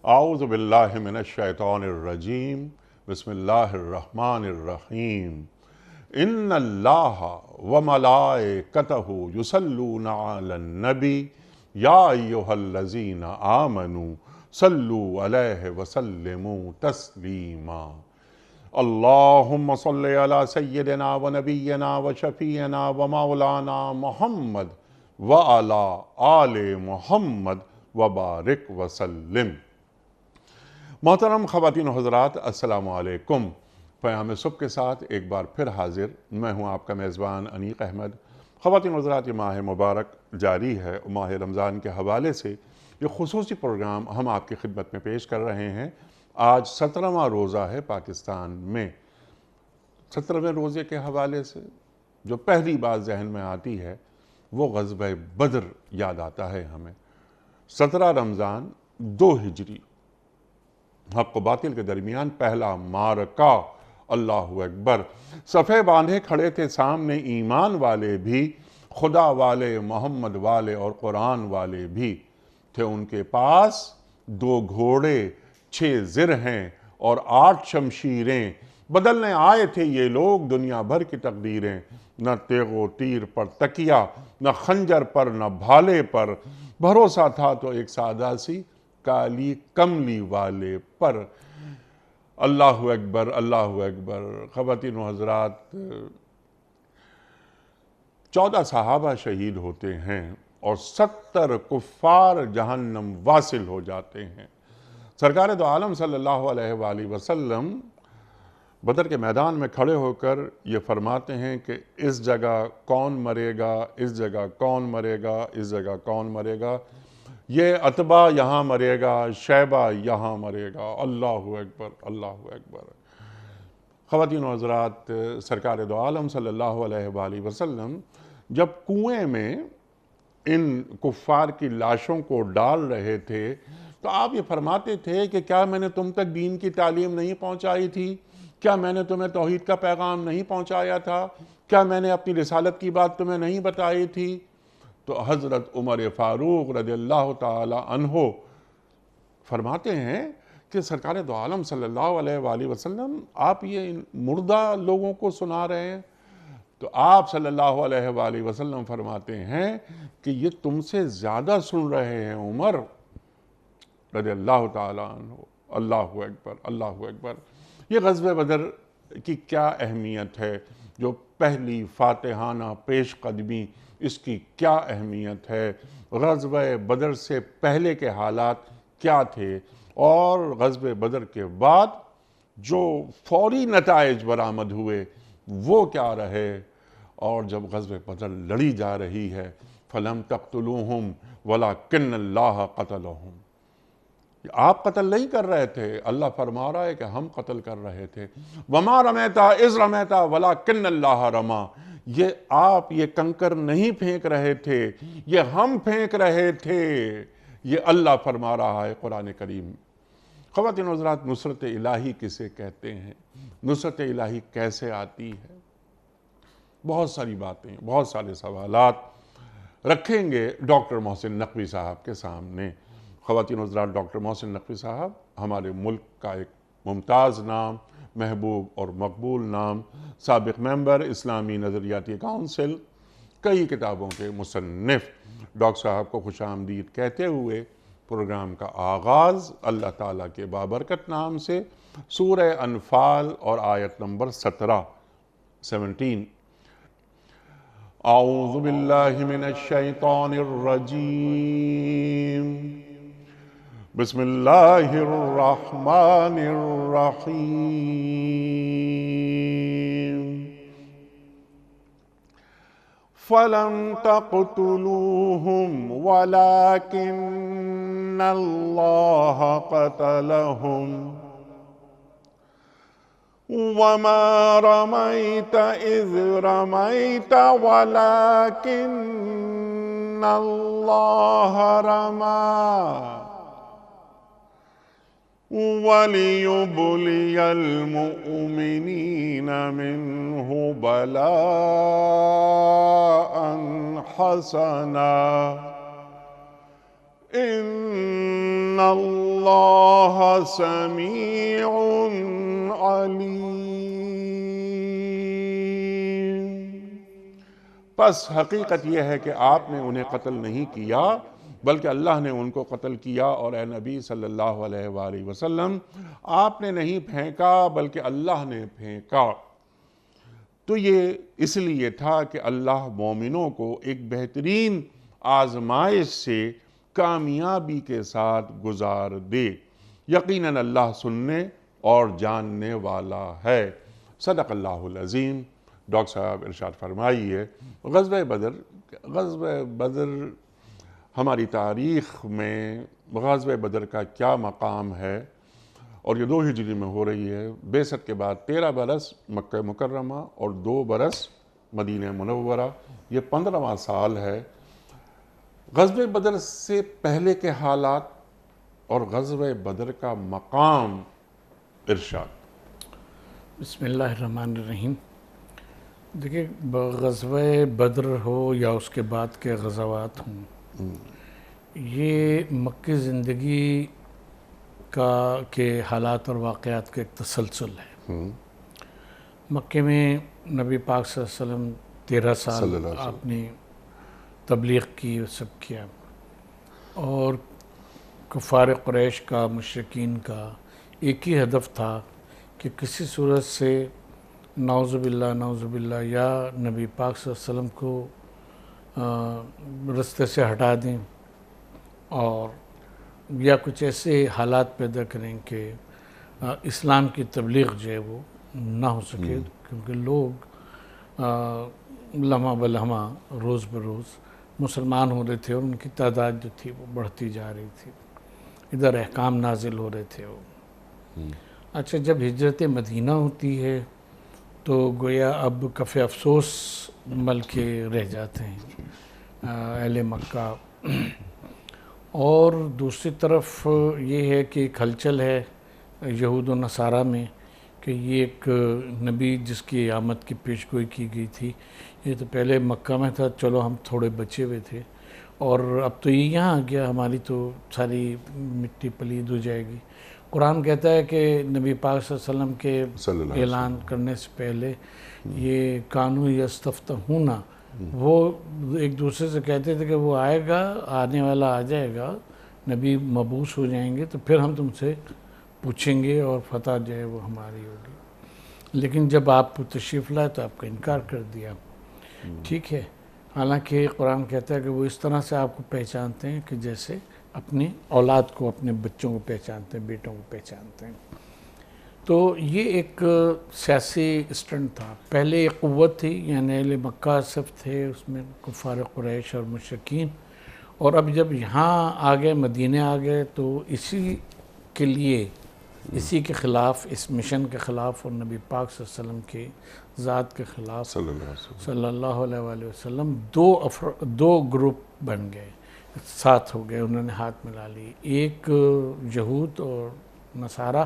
اعوذ باللہ من الشیطان الرجیم بسم اللہ الرحمن الرحیم ان اللہ وملائکتہ یصلون علی النبی یا ایہا الذین آمنوا صلوا علیہ وسلموا تسلیما اللہم صلی علی سیدنا و نبینا و شفیعنا و مولانا محمد وعلی آل محمد وبارک وسلم۔ محترم خواتین و حضرات، السلام علیکم۔ پیام صبح کے ساتھ ایک بار پھر حاضر میں ہوں آپ کا میزبان انیق احمد۔ خواتین و حضرات، یہ ماہ مبارک جاری ہے، ماہ رمضان کے حوالے سے یہ خصوصی پروگرام ہم آپ کی خدمت میں پیش کر رہے ہیں۔ آج 17واں روزہ ہے پاکستان میں۔ 17ویں روزے کے حوالے سے جو پہلی بات ذہن میں آتی ہے وہ غزوہ بدر یاد آتا ہے ہمیں۔ 17 رمضان 2 ہجری، حق و باطل کے درمیان پہلا معرکہ۔ اللہ اکبر۔ صفے باندھے کھڑے تھے سامنے ایمان والے بھی، خدا والے، محمد والے اور قرآن والے بھی۔ تھے ان کے پاس 2 گھوڑے، 6 زرہیں اور 8 شمشیریں۔ بدلنے آئے تھے یہ لوگ دنیا بھر کی تقدیریں۔ نہ تیغ و تیر پر تکیہ، نہ خنجر پر، نہ بھالے پر۔ بھروسہ تھا تو ایک سادہ سی کالی کملی والے پر۔ اللہ اکبر، اللہ اکبر۔ خواتین و حضرات، 14 صحابہ شہید ہوتے ہیں اور 70 کفار جہنم واصل ہو جاتے ہیں۔ سرکار دو عالم صلی اللہ علیہ وآلہ وسلم بدر کے میدان میں کھڑے ہو کر یہ فرماتے ہیں کہ اس جگہ کون مرے گا، اس جگہ کون مرے گا، اس جگہ کون مرے گا۔ یہ عتبہ یہاں مرے گا، شیبہ یہاں مرے گا۔ اللہ اکبر، اللہ اکبر۔ خواتین و حضرات، سرکار دو عالم صلی اللہ علیہ وآلہ وسلم جب کنویں میں ان کفار کی لاشوں کو ڈال رہے تھے تو آپ یہ فرماتے تھے کہ کیا میں نے تم تک دین کی تعلیم نہیں پہنچائی تھی؟ کیا میں نے تمہیں توحید کا پیغام نہیں پہنچایا تھا؟ کیا میں نے اپنی رسالت کی بات تمہیں نہیں بتائی تھی؟ تو حضرت عمر فاروق رضی اللہ تعالی عنہ فرماتے ہیں کہ سرکار دو عالم صلی اللہ علیہ وآلہ وسلم آپ یہ مردہ لوگوں کو سنا رہے ہیں؟ تو آپ صلی اللہ علیہ وآلہ وسلم فرماتے ہیں کہ یہ تم سے زیادہ سن رہے ہیں عمر رضی اللہ تعالی عنہ۔ اللہ اکبر، اللہ اکبر۔ یہ غزوہ بدر کی کیا اہمیت ہے، جو پہلی فاتحانہ پیش قدمی، اس کی کیا اہمیت ہے، غزوہ بدر سے پہلے کے حالات کیا تھے اور غزوہ بدر کے بعد جو فوری نتائج برآمد ہوئے وہ کیا رہے، اور جب غزوہ بدر لڑی جا رہی ہے فَلَمْ تَقْتُلُوهُمْ وَلَكِنَّ اللَّهَ قَتَلَهُمْ، آپ قتل نہیں کر رہے تھے، اللہ فرما رہا ہے کہ ہم قتل کر رہے تھے۔ وَمَا رَمَيْتَ إِذْ رَمَيْتَ وَلَكِنَّ اللَّهَ رَمَى، یہ آپ یہ کنکر نہیں پھینک رہے تھے، یہ ہم پھینک رہے تھے، یہ اللہ فرما رہا ہے قرآن کریم۔ خواتین و حضرات، نصرت الہی کسے کہتے ہیں؟ نصرت الہی کیسے آتی ہے؟ بہت ساری باتیں، بہت سارے سوالات رکھیں گے ڈاکٹر محسن نقوی صاحب کے سامنے۔ خواتین و حضرات، ڈاکٹر محسن نقوی صاحب ہمارے ملک کا ایک ممتاز نام، محبوب اور مقبول نام، سابق ممبر اسلامی نظریاتی کونسل، کئی کتابوں کے مصنف۔ ڈاکٹر صاحب کو خوش آمدید کہتے ہوئے پروگرام کا آغاز اللہ تعالیٰ کے بابرکت نام سے سورہ انفال اور آیت نمبر 17 اعوذ باللہ من الشیطان الرجیم بسم اللہ الرحمن الرحیم فَلَمْ تَقْتُلُوهُمْ وَلَكِنَّ اللَّهَ قَتَلَهُمْ وَمَا رَمَيْتَ إِذْ رَمَيْتَ وَلَكِنَّ اللَّهَ رَمَى وَلِيُبْلِيَ الْمُؤْمِنِينَ مِنْهُ بَلَاءً حَسَنًا ان اللہ سمیع علیم۔ پس حقیقت یہ ہے کہ آپ نے انہیں قتل نہیں کیا بلکہ اللہ نے ان کو قتل کیا، اور اے نبی صلی اللہ علیہ وآلہ وسلم آپ نے نہیں پھینکا بلکہ اللہ نے پھینکا۔ تو یہ اس لیے تھا کہ اللہ مومنوں کو ایک بہترین آزمائش سے کامیابی کے ساتھ گزار دے۔ یقیناً اللہ سننے اور جاننے والا ہے۔ صدق اللہ العظیم۔ ڈاکٹر صاحب ارشاد فرمائیے، غزوہ بدر ہماری تاریخ میں غزوہ بدر کا کیا مقام ہے؟ اور یہ 2 ہجری میں ہو رہی ہے۔ بعثت کے بعد 13 برس مکہ مکرمہ اور 2 برس مدینہ منورہ، یہ 15واں سال ہے۔ غزوہ بدر سے پہلے کے حالات اور غزوہ بدر کا مقام ارشاد۔ بسم اللہ الرحمن الرحیم۔ دیکھیں، غزوہ بدر ہو یا اس کے بعد کے غزوات ہوں، یہ مکی زندگی کے حالات اور واقعات کا ایک تسلسل ہے۔ مکے میں نبی پاک صلی اللہ علیہ وسلم 13 سال آپ نے تبلیغ کی، سب کیا، اور کفار قریش کا، مشرکین کا ایک ہی ہدف تھا کہ کسی صورت سے نعوذ باللہ یا نبی پاک صلی اللہ علیہ وسلم کو رستے سے ہٹا دیں، اور یا کچھ ایسے حالات پیدا کریں کہ اسلام کی تبلیغ جو ہے وہ نہ ہو سکے، کیونکہ لوگ لمحہ بلمحہ روز بروز مسلمان ہو رہے تھے اور ان کی تعداد جو تھی وہ بڑھتی جا رہی تھی، ادھر احکام نازل ہو رہے تھے وہ۔ اچھا، جب ہجرت مدینہ ہوتی ہے تو گویا اب کف افسوس مل کے رہ جاتے ہیں اہل مکہ، اور دوسری طرف یہ ہے کہ ایک ہلچل ہے یہود و نصارہ میں کہ یہ ایک نبی جس کی آمد کی پیش گوئی کی گئی تھی، یہ تو پہلے مکہ میں تھا، چلو ہم تھوڑے بچے ہوئے تھے، اور اب تو یہ یہاں آ گیا، ہماری تو ساری مٹی پلید ہو جائے گی۔ قرآن کہتا ہے کہ نبی پاک صلی اللہ علیہ وسلم کے اعلان کرنے سے پہلے یہ کانو یستفتحون، وہ ایک دوسرے سے کہتے تھے کہ وہ آئے گا، آنے والا آ جائے گا، نبی مبعوث ہو جائیں گے تو پھر ہم تم سے پوچھیں گے اور فتح جو ہے وہ ہماری ہوگی، لیکن جب آپ تشریف لائے تو آپ کا انکار کر دیا۔ ٹھیک ہے، حالانکہ قرآن کہتا ہے کہ وہ اس طرح سے آپ کو پہچانتے ہیں کہ جیسے اپنی اولاد کو، اپنے بچوں کو پہچانتے ہیں، بیٹوں کو پہچانتے ہیں۔ تو یہ ایک سیاسی اسٹنٹ تھا۔ پہلے ایک قوت تھی، یعنی اہل مکہ صرف تھے، اس میں کفار قریش اور مشرکین، اور اب جب یہاں آ گئے، مدینہ آ گئے، تو اسی کے لیے، اسی کے خلاف، اس مشن کے خلاف اور نبی پاک صلی اللہ علیہ وسلم کے ذات کے خلاف صلی اللہ علیہ وآلہ وسلم دو گروپ بن گئے، ساتھ ہو گئے، انہوں نے ہاتھ ملا لی، ایک یہود اور نصارہ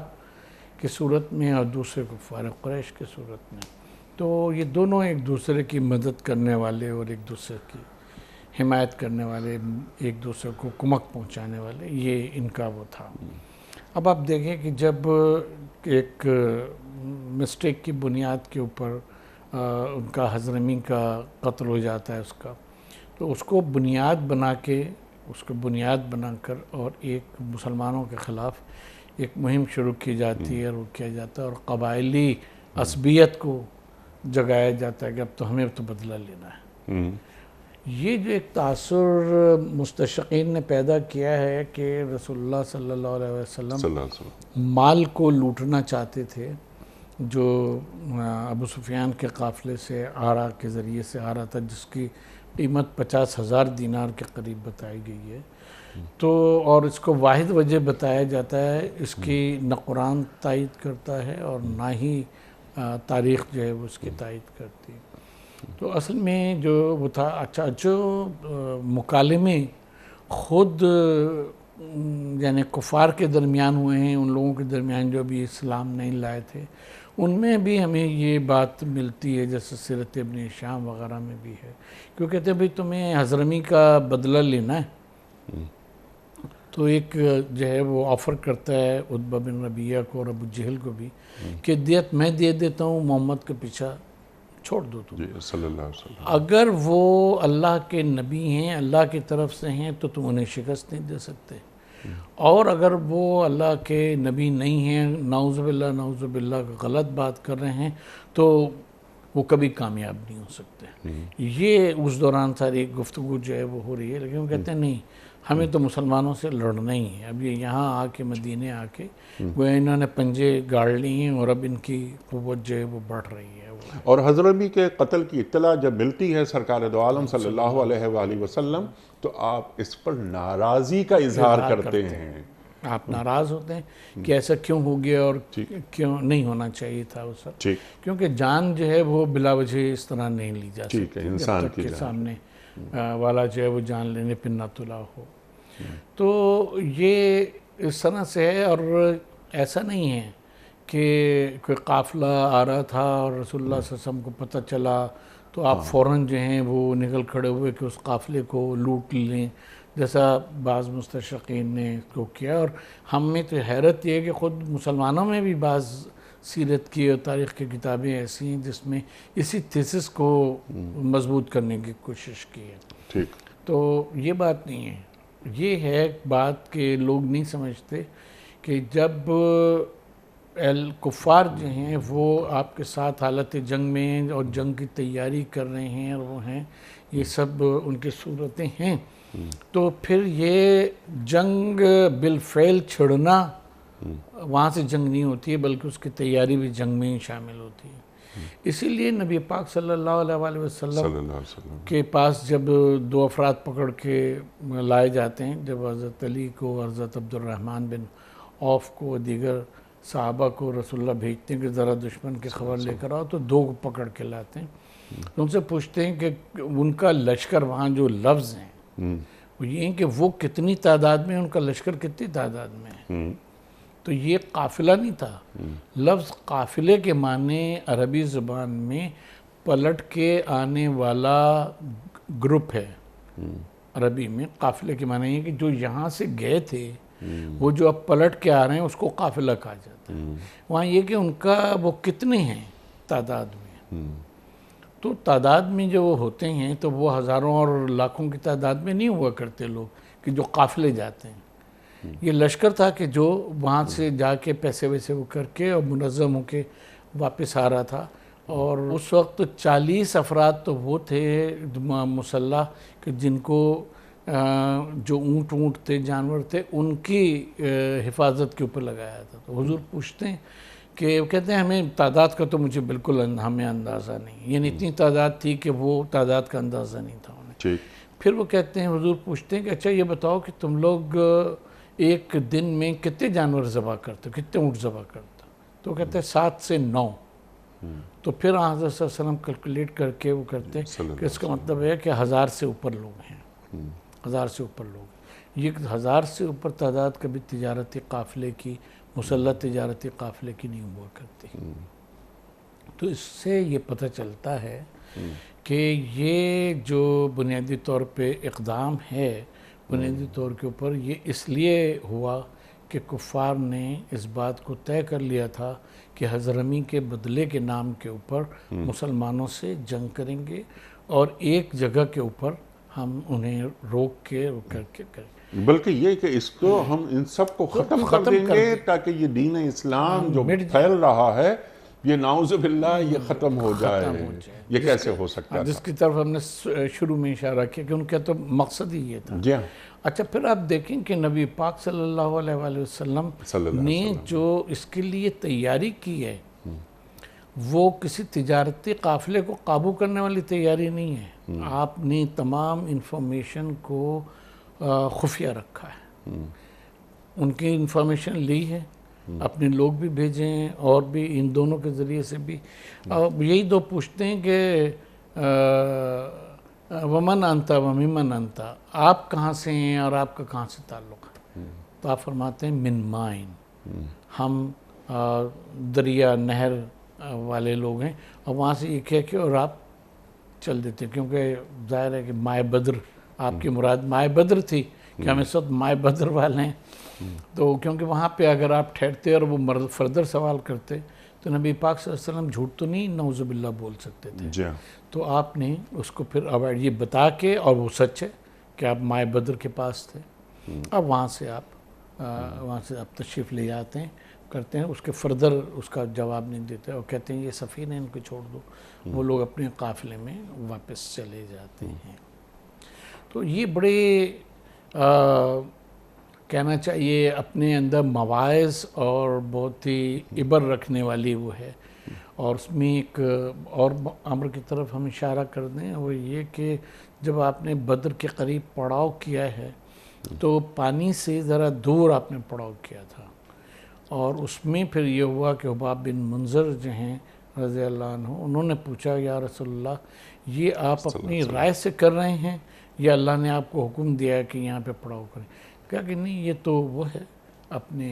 کی صورت میں اور دوسرے کفار قریش کی صورت میں۔ تو یہ دونوں ایک دوسرے کی مدد کرنے والے اور ایک دوسرے کی حمایت کرنے والے، ایک دوسرے کو کمک پہنچانے والے، یہ ان کا وہ تھا۔ اب آپ دیکھیں کہ جب ایک مسٹیک کی بنیاد کے اوپر ان کا حضرمی کا قتل ہو جاتا ہے، اس کا، تو اس کو بنیاد بنا کر اور ایک مسلمانوں کے خلاف ایک مہم شروع کی جاتی ہے، اور وہ کیا جاتا ہے، اور قبائلی عصبیت کو جگایا جاتا ہے کہ اب تو ہمیں تو بدلہ لینا ہے۔ یہ جو ایک تاثر مستشرقین نے پیدا کیا ہے کہ رسول اللہ صلی اللہ علیہ وسلم مال کو لوٹنا چاہتے تھے، جو ابو سفیان کے قافلے سے آرا کے ذریعے سے آ رہا تھا، جس کی قیمت 50,000 دینار کے قریب بتائی گئی ہے۔ تو اور اس کو واحد وجہ بتایا جاتا ہے، اس کی نہ قرآن تائید کرتا ہے اور نہ ہی تاریخ جو ہے وہ اس کی تائید کرتی ہے۔ تو اصل میں جو وہ تھا، اچھا، جو مکالمے خود یعنی کفار کے درمیان ہوئے ہیں، ان لوگوں کے درمیان جو بھی اسلام نہیں لائے تھے، ان میں بھی ہمیں یہ بات ملتی ہے، جیسے سیرت ابن ہشام وغیرہ میں بھی ہے، کیوں کہتے ہیں بھئی تمہیں حضرمی کا بدلہ لینا ہے، تو ایک جو ہے وہ آفر کرتا ہے عتبہ بن ربیعہ کو اور ابو جہل کو بھی کہ دیت میں دے دیتا ہوں، محمد کا پیچھا چھوڑ دو تم۔ جی صلی اللہ علیہ وسلم۔ اگر وہ اللہ کے نبی ہیں، اللہ کی طرف سے ہیں، تو تم انہیں شکست نہیں دے سکتے، اور اگر وہ اللہ کے نبی نہیں ہیں، نعوذ باللہ غلط بات کر رہے ہیں، تو وہ کبھی کامیاب نہیں ہو سکتے۔ یہ اس دوران ساری گفتگو جو ہے وہ ہو رہی ہے، لیکن وہ کہتے ہیں نہیں، ہمیں تو مسلمانوں سے لڑنا ہی ہے۔ اب یہ یہاں آ کے مدینے آ کے وہ انہوں نے پنجے گاڑ لی ہیں، اور اب ان کی قوت جو ہے وہ بڑھ رہی ہے۔ اور حضرمی کے قتل کی اطلاع جب ملتی ہے سرکار دو عالم صلی اللہ علیہ وآلہ وسلم، تو آپ اس پر ناراضی کا اظہار کرتے ہیں۔ آپ ناراض ہوتے ہیں کہ ایسا کیوں ہو گیا اور کیوں نہیں ہونا چاہیے تھا اس وقت، کیونکہ جان جو ہے وہ بلا وجہ اس طرح نہیں لی جا سکتی، انسان کے سامنے والا جو ہے وہ جان لینے پہ نہ تلا ہو۔ تو یہ اس طرح سے ہے، اور ایسا نہیں ہے کہ کوئی قافلہ آ رہا تھا اور رسول اللہ صلی اللہ علیہ وسلم کو پتہ چلا تو آپ فوراً جو ہیں وہ نکل کھڑے ہوئے کہ اس قافلے کو لوٹ لیں، جیسا بعض مستشرقین نے کو کیا۔ اور ہم میں تو حیرت یہ ہے کہ خود مسلمانوں میں بھی بعض سیرت کی اور تاریخ کی کتابیں ایسی ہیں جس میں اسی تھیسس کو مضبوط کرنے کی کوشش کی ہے۔ تو یہ بات نہیں ہے، یہ ہے بات کہ لوگ نہیں سمجھتے کہ جب کفار جو ہیں وہ آپ کے ساتھ حالت جنگ میں ہیں اور جنگ کی تیاری کر رہے ہیں، اور وہ ہیں، یہ سب ان کی صورتیں ہیں، تو پھر یہ جنگ بالفعل چھڑنا وہاں سے جنگ نہیں ہوتی ہے، بلکہ اس کی تیاری بھی جنگ میں ہی شامل ہوتی ہے۔ اسی لیے نبی پاک صلی اللہ علیہ وسلم کے پاس جب دو افراد پکڑ کے لائے جاتے ہیں، جب حضرت علی کو، حضرت عبد الرحمن بن عوف کو، دیگر صحابہ کو رسول اللہ بھیجتے ہیں کہ ذرا دشمن کی خبر لے کر آؤ، تو دو کو پکڑ کے لاتے ہیں، تو ان سے پوچھتے ہیں کہ ان کا لشکر، وہاں جو لفظ ہیں وہ یہ ہیں کہ وہ کتنی تعداد میں، ان کا لشکر کتنی تعداد میں ہے، تو یہ قافلہ نہیں تھا۔ لفظ قافلے کے معنی عربی زبان میں پلٹ کے آنے والا گروپ ہے۔ عربی میں قافلے کے معنی یہ کہ جو یہاں سے گئے تھے وہ جو اب پلٹ کے آ رہے ہیں اس کو قافلہ کہا جاتا ہے۔ وہاں یہ کہ ان کا وہ کتنے ہیں تعداد میں، تو تعداد میں جو ہوتے ہیں تو وہ ہزاروں اور لاکھوں کی تعداد میں نہیں ہوا کرتے لوگ کہ جو قافلے جاتے ہیں۔ یہ لشکر تھا کہ جو وہاں سے جا کے پیسے ویسے وہ کر کے اور منظم ہو کے واپس آ رہا تھا، اور اس وقت 40 افراد تو وہ تھے مسلح کہ جن کو جو اونٹ تھے، جانور تھے، ان کی حفاظت کے اوپر لگایا تھا۔ تو حضور پوچھتے ہیں کہ وہ کہتے ہیں ہمیں تعداد کا تو مجھے بالکل ہمیں اندازہ نہیں، یعنی اتنی تعداد تھی کہ وہ تعداد کا اندازہ نہیں تھا انہیں۔ پھر وہ کہتے ہیں، حضور پوچھتے ہیں کہ اچھا یہ بتاؤ کہ تم لوگ ایک دن میں کتنے جانور ذبح کرتے، کتنے اونٹ ذبح کرتے؟ تو وہ کہتے ہیں 7 سے 9۔ تو پھر حضرت صلی اللہ علیہ وسلم کیلکولیٹ کر کے وہ کرتے ہیں کہ اس کا مطلب ہے کہ 1000 سے اوپر لوگ ہیں، 1000 سے اوپر لوگ۔ یہ 1000 سے اوپر تعداد کبھی تجارتی قافلے کی، مسلح تجارتی قافلے کی نہیں ہوا کرتی۔ تو اس سے یہ پتہ چلتا ہے کہ یہ جو بنیادی طور پہ اقدام ہے، بنیادی طور کے اوپر یہ اس لیے ہوا کہ کفار نے اس بات کو طے کر لیا تھا کہ حضرمی کے بدلے کے نام کے اوپر مسلمانوں سے جنگ کریں گے، اور ایک جگہ کے اوپر ہم انہیں روک کے کر کے کریں، بلکہ یہ کہ اس کو ہم ان سب کو ختم کر دیں گے تاکہ یہ دین اسلام جو پھیل رہا ہے یہ نعوذ باللہ یہ ختم ہو جائے۔ یہ کیسے ہو سکتا ہے؟ جس کی طرف ہم نے شروع میں اشارہ کیا کہ ان کا تو مقصد ہی یہ تھا۔ اچھا پھر آپ دیکھیں کہ نبی پاک صلی اللہ علیہ وآلہ وسلم نے جو اس کے لیے تیاری کی ہے وہ کسی تجارتی قافلے کو قابو کرنے والی تیاری نہیں ہے۔ آپ نے تمام انفارمیشن کو خفیہ رکھا ہے، ان کی انفارمیشن لی ہے، اپنے لوگ بھی بھیجے ہیں، اور بھی ان دونوں کے ذریعے سے بھی۔ یہی دو پوچھتے ہیں کہ ومن انتا وممن انتا، آپ کہاں سے ہیں اور آپ کا کہاں سے تعلق ہے؟ تو آپ فرماتے ہیں من مائن، ہم دریا نہر والے لوگ ہیں، اور وہاں سے یہ کہہ کے اور آپ چل دیتے ہیں، کیونکہ ظاہر ہے کہ مائے بدر آپ کی مراد مائے بدر تھی، کہ ہم اس وقت مائے بدر والے ہیں. تو کیونکہ وہاں پہ اگر آپ ٹھہرتے اور وہ فردر سوال کرتے تو نبی پاک صلی اللہ علیہ وسلم جھوٹ تو نہیں نعوذ باللہ بول سکتے تھے. جی ہاں. تو آپ نے اس کو پھر اوائڈ یہ بتا کے، اور وہ سچ ہے کہ آپ مائے بدر کے پاس تھے. اب وہاں سے آپ تشریف لے جاتے ہیں، کرتے ہیں، اس کے فردر اس کا جواب نہیں دیتے اور کہتے ہیں یہ سفینہ ان کو چھوڑ دو. وہ لوگ اپنے قافلے میں واپس چلے جاتے ہیں. تو یہ بڑے کہنا چاہیے اپنے اندر مواعظ اور بہت ہی عبر رکھنے والی وہ ہے. اور اس میں ایک اور امر کی طرف ہم اشارہ کر دیں، وہ یہ کہ جب آپ نے بدر کے قریب پڑاؤ کیا ہے تو پانی سے ذرا دور آپ نے پڑاؤ کیا تھا، اور اس میں پھر یہ ہوا کہ حباب بن منذر جو ہیں رضی اللہ عنہ، انہوں نے پوچھا یا رسول اللہ یہ آپ اپنی رائے سے کر رہے ہیں یا اللہ نے آپ کو حکم دیا ہے کہ یہاں پہ پڑاؤ کریں؟ کہا کہ نہیں، یہ تو وہ ہے، اپنے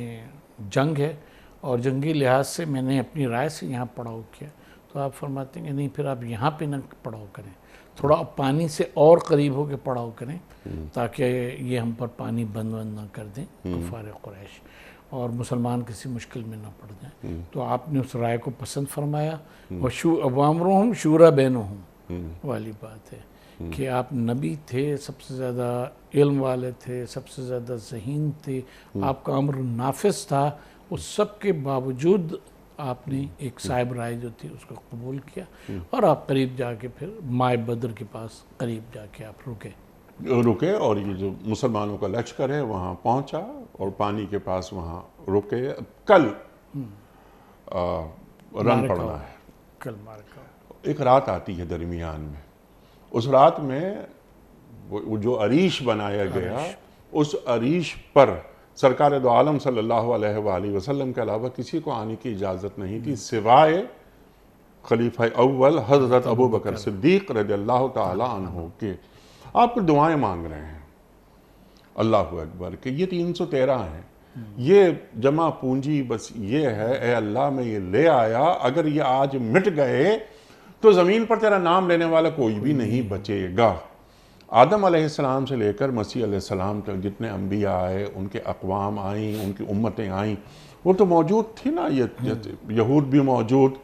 جنگ ہے اور جنگی لحاظ سے میں نے اپنی رائے سے یہاں پڑاؤ کیا. تو آپ فرماتے ہیں کہ نہیں، پھر آپ یہاں پہ نہ پڑاؤ کریں، تھوڑا پانی سے اور قریب ہو کے پڑاؤ کریں تاکہ یہ ہم پر پانی بند نہ کر دیں کفار قریش اور مسلمان کسی مشکل میں نہ پڑ جائیں. تو آپ نے اس رائے کو پسند فرمایا. وَأَمْرُهُمْ شُورَى بَيْنُهُمْ والی بات ہے کہ آپ نبی تھے، سب سے زیادہ علم والے تھے، سب سے زیادہ ذہین تھے، آپ کا امر نافذ تھا. اس سب کے باوجود آپ نے ایک صاحب رائے جو تھی اس کو قبول کیا اور آپ قریب جا کے پھر مائے بدر کے پاس قریب جا کے آپ رکے اور یہ جو مسلمانوں کا لشکر ہے وہاں پہنچا اور پانی کے پاس وہاں رکے. کل رن پڑنا ہے، کل مارکا. ایک رات آتی ہے درمیان میں، اس رات میں وہ جو عریش بنایا گیا، اس عریش پر سرکار دو عالم صلی اللہ علیہ وآلہ وسلم کے علاوہ کسی کو آنے کی اجازت نہیں تھی سوائے خلیفہ اول حضرت ابو بکر صدیق رضی اللہ تعالی عنہ کے. آپ کو دعائیں مانگ رہے ہیں، اللہ اکبر، کہ یہ 313 ہیں، یہ جمع پونجی بس یہ ہے، اے اللہ میں یہ لے آیا، اگر یہ آج مٹ گئے تو زمین پر تیرا نام لینے والا کوئی بھی نہیں بچے گا. آدم علیہ السلام سے لے کر مسیح علیہ السلام تک جتنے انبیاء آئے، ان کے اقوام آئیں، ان کی امتیں آئیں، وہ تو موجود تھی نا. یہود بھی موجود،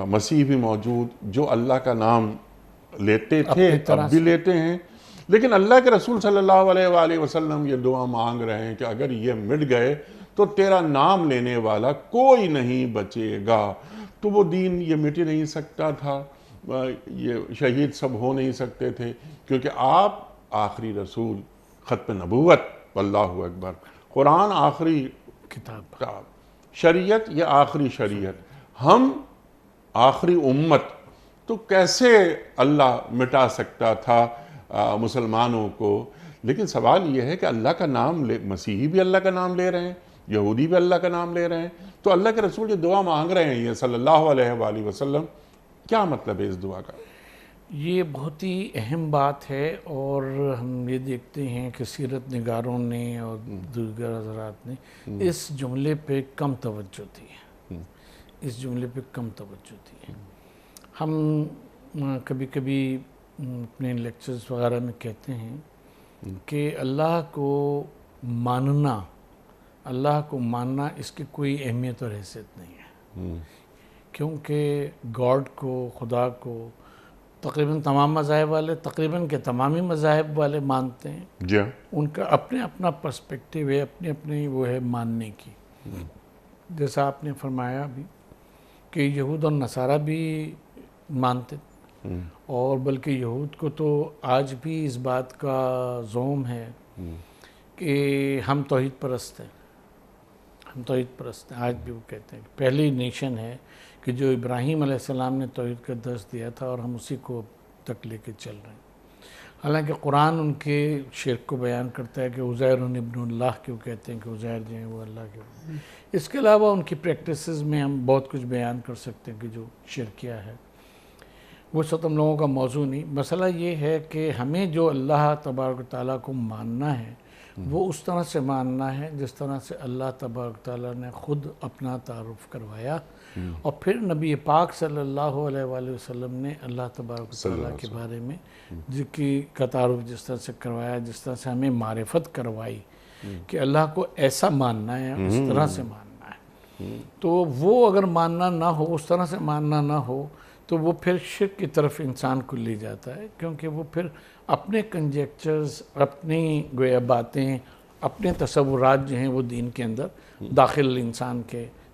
مسیح بھی موجود، جو اللہ کا نام لیتے تھے اب بھی لیتے ہیں. لیکن اللہ کے رسول صلی اللہ علیہ وآلہ وسلم یہ دعا مانگ رہے ہیں کہ اگر یہ مٹ گئے تو تیرا نام لینے والا کوئی نہیں بچے گا. تو وہ دین یہ مٹ ہی نہیں سکتا تھا، یہ شہید سب ہو نہیں سکتے تھے، کیونکہ آپ آخری رسول، ختم نبوت، اللہ اکبر، قرآن آخری کتاب، شریعت یہ آخری شریعت، ہم آخری امت. تو کیسے اللہ مٹا سکتا تھا مسلمانوں کو؟ لیکن سوال یہ ہے کہ اللہ کا نام مسیحی بھی اللہ کا نام لے رہے ہیں، یہودی بھی اللہ کا نام لے رہے ہیں، تو اللہ کے رسول جو دعا مانگ رہے ہیں یہ صلی اللہ علیہ وآلہ وسلم، کیا مطلب ہے اس دعا کا؟ یہ بہت ہی اہم بات ہے، اور ہم یہ دیکھتے ہیں کہ سیرت نگاروں نے اور دیگر حضرات نے اس جملے پہ کم توجہ دی ہے، اس جملے پہ کم توجہ دی ہے. ہم کبھی کبھی اپنے لیکچرز وغیرہ میں کہتے ہیں کہ اللہ کو ماننا، اللہ کو ماننا اس کی کوئی اہمیت اور حیثیت نہیں ہے، کیونکہ گاڈ کو، خدا کو تقریباً تمام مذاہب والے، تقریباً کہ تمامی مذاہب والے مانتے ہیں. جی، ان کا اپنے اپنا پرسپیکٹیو ہے، اپنی اپنی وہ ہے ماننے کی. جیسا آپ نے فرمایا بھی کہ یہود اور نصارہ بھی مانتے، اور بلکہ یہود کو تو آج بھی اس بات کا زوم ہے کہ ہم توحید پرست ہیں، ہم توحید پرست ہیں. آج بھی وہ کہتے ہیں پہلی نیشن ہے کہ جو ابراہیم علیہ السلام نے توحید کا درس دیا تھا اور ہم اسی کو تک لے کے چل رہے ہیں. حالانکہ قرآن ان کے شرک کو بیان کرتا ہے کہ عزیر ابن اللہ کیوں کہتے ہیں کہ عزیر جو ہیں وہ اللہ کے. اس کے علاوہ ان کی پریکٹسز میں ہم بہت کچھ بیان کر سکتے ہیں کہ جو شرکیہ ہے، وہ سب ہم لوگوں کا موضوع نہیں. مسئلہ یہ ہے کہ ہمیں جو اللہ تبارک و تعالیٰ کو ماننا ہے وہ اس طرح سے ماننا ہے جس طرح سے اللہ تبارک تعالیٰ نے خود اپنا تعارف کروایا، اور پھر نبی پاک صلی اللہ علیہ وآلہ وسلم نے اللہ تبارک تعالیٰ کے بارے میں کا تعارف جس طرح سے کروایا، جس طرح سے ہمیں معرفت کروائی کہ اللہ کو ایسا ماننا ہے، اس طرح سے ماننا ہے۔ تو وہ اگر ماننا نہ ہو، اس طرح سے ماننا نہ ہو، تو وہ پھر شرک کی طرف انسان کو لے جاتا ہے، کیونکہ وہ پھر اپنے کنجیکچرز، اپنی گویا باتیں، اپنے تصورات جو ہیں وہ دین کے اندر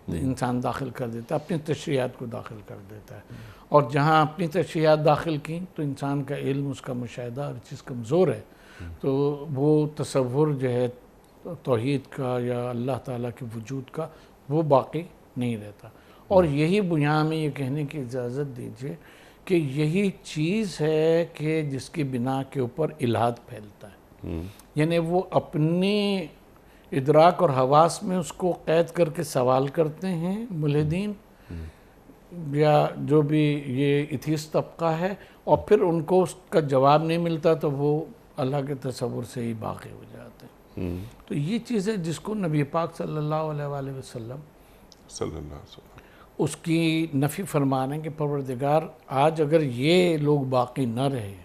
انسان داخل کر دیتا ہے، اپنی تشریحات کو داخل کر دیتا ہے، اور جہاں اپنی تشریحات داخل کی تو انسان کا علم، اس کا مشاہدہ ہر چیز کمزور ہے، تو وہ تصور جو ہے توحید کا یا اللہ تعالیٰ کے وجود کا وہ باقی نہیں رہتا۔ اور یہی یہاں میں یہ کہنے کی اجازت دیجئے کہ یہی چیز ہے کہ جس کی بنا کے اوپر الہاد پھیلتا ہے، یعنی وہ اپنی ادراک اور حواس میں اس کو قید کر کے سوال کرتے ہیں ملحدین یا جو بھی یہ ایتھیسٹ طبقہ ہے، اور پھر ان کو اس کا جواب نہیں ملتا تو وہ اللہ کے تصور سے ہی باقی ہو جاتے ہیں۔ تو یہ چیز ہے جس کو نبی پاک صلی اللہ علیہ وآلہ وسلم اس کی نفی فرما رہے ہیں کہ پروردگار آج اگر یہ لوگ باقی نہ رہے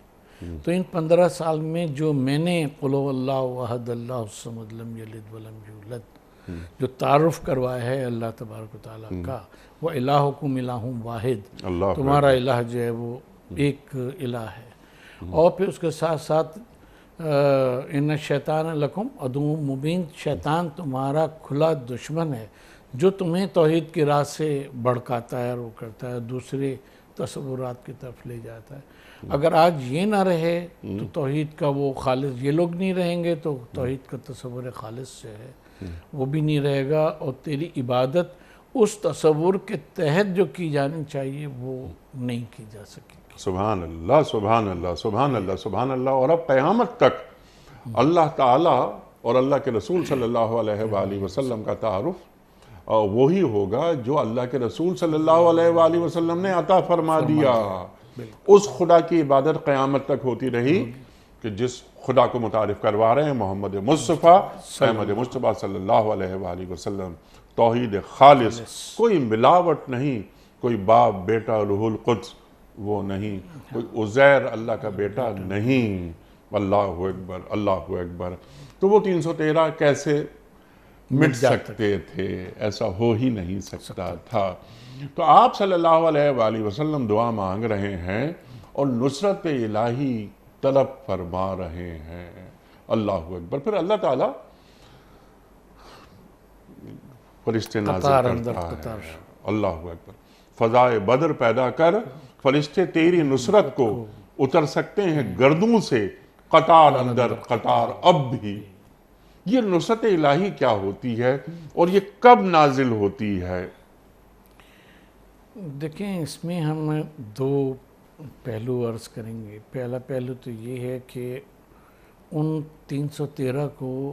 تو ان 15 سال میں جو میں نے قل هو اللہ احد اللہ الصمد لم یلد ولم یولد جو تعارف کروایا ہے اللہ تبارک و تعالیٰ کا، وہ الہکم الہ واحد، تمہارا الہ جو ہے وہ ایک الہ ہے، اور پھر اس کے ساتھ ساتھ ان الشیطان لکم عدو مبین، شیطان تمہارا کھلا دشمن ہے جو تمہیں توحید کی راہ سے بھڑکاتا ہے اور وہ کرتا ہے، دوسرے تصورات کی طرف لے جاتا ہے۔ اگر آج یہ نہ رہے تو توحید کا وہ خالص، یہ لوگ نہیں رہیں گے تو توحید کا تصور خالص سے ہے وہ بھی نہیں رہے گا، اور تیری عبادت اس تصور کے تحت جو کی جانی چاہیے وہ نہیں کی جا سکے گی۔ سبحان اللہ، سبحان اللہ، سبحان اللہ، سبحان اللہ۔ اور اب قیامت تک اللہ تعالیٰ اور اللہ کے رسول صلی اللہ علیہ وآلہ وسلم کا تعارف وہی ہوگا جو اللہ کے رسول صلی اللہ علیہ وآلہ وسلم نے عطا فرما دیا۔ اس خدا کی عبادت قیامت تک ہوتی رہی کہ جس خدا کو متعارف کروا رہے ہیں محمد مصطفیٰ، احمد مصطفیٰ صلی اللہ علیہ وآلہ وسلم، توحید خالص، کوئی ملاوٹ نہیں، کوئی باپ بیٹا روح القدس وہ نہیں، کوئی عزیر اللہ کا بیٹا نہیں۔ اللہ اکبر، اللہ اکبر۔ تو وہ 313 کیسے مٹ سکتے تھے؟ ایسا ہو ہی نہیں سکتا تھا۔ تو آپ صلی اللہ علیہ وآلہ وسلم دعا مانگ رہے ہیں اور نصرت الہی طلب فرما رہے ہیں۔ اللہ اکبر۔ پھر اللہ تعالیٰ فرشتے نازل کرتا ہے۔ اللہ اکبر۔ فضائے بدر پیدا کر، فرشتے تیری نصرت کو اتر سکتے ہیں گردوں سے، قطار اندر قطار اب بھی۔ یہ نصرت الہی کیا ہوتی ہے اور یہ کب نازل ہوتی ہے؟ دیکھیں، اس میں ہم دو پہلو عرض کریں گے۔ پہلا پہلو تو یہ ہے کہ ان 313 کو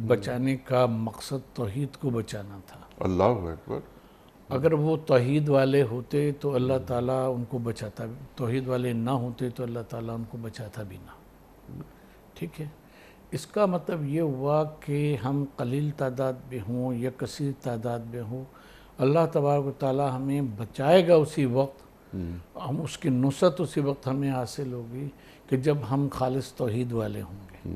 بچانے کا مقصد توحید کو بچانا تھا۔ اللہ اکبر۔ اگر وہ توحید والے ہوتے تو اللہ تعالیٰ ان کو بچاتا بھی، توحید والے نہ ہوتے تو اللہ تعالیٰ ان کو بچاتا بھی نہ۔ ٹھیک ہے، اس کا مطلب یہ ہوا کہ ہم قلیل تعداد میں ہوں یا کثیر تعداد میں ہوں، اللہ تبارک و تعالیٰ ہمیں بچائے گا اسی وقت، ہم اس کی نصرت اسی وقت ہمیں حاصل ہوگی کہ جب ہم خالص توحید والے ہوں گے۔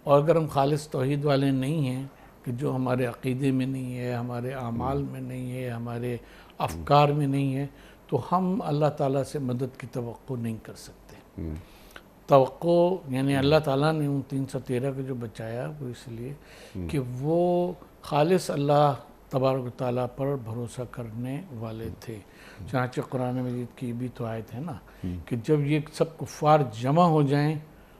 اور اگر ہم خالص توحید والے نہیں ہیں، کہ جو ہمارے عقیدے میں نہیں ہے، ہمارے اعمال میں نہیں ہے، ہمارے افکار میں نہیں ہے، تو ہم اللہ تعالیٰ سے مدد کی توقع نہیں کر سکتے۔ توقع یعنی اللہ تعالیٰ نے ان 313 کو جو بچایا وہ اس لیے کہ وہ خالص اللہ تبارک و تعالیٰ پر بھروسہ کرنے والے تھے۔ چنانچہ قرآن مجید کی بھی تو آیت ہے نا کہ جب یہ سب کفار جمع ہو جائیں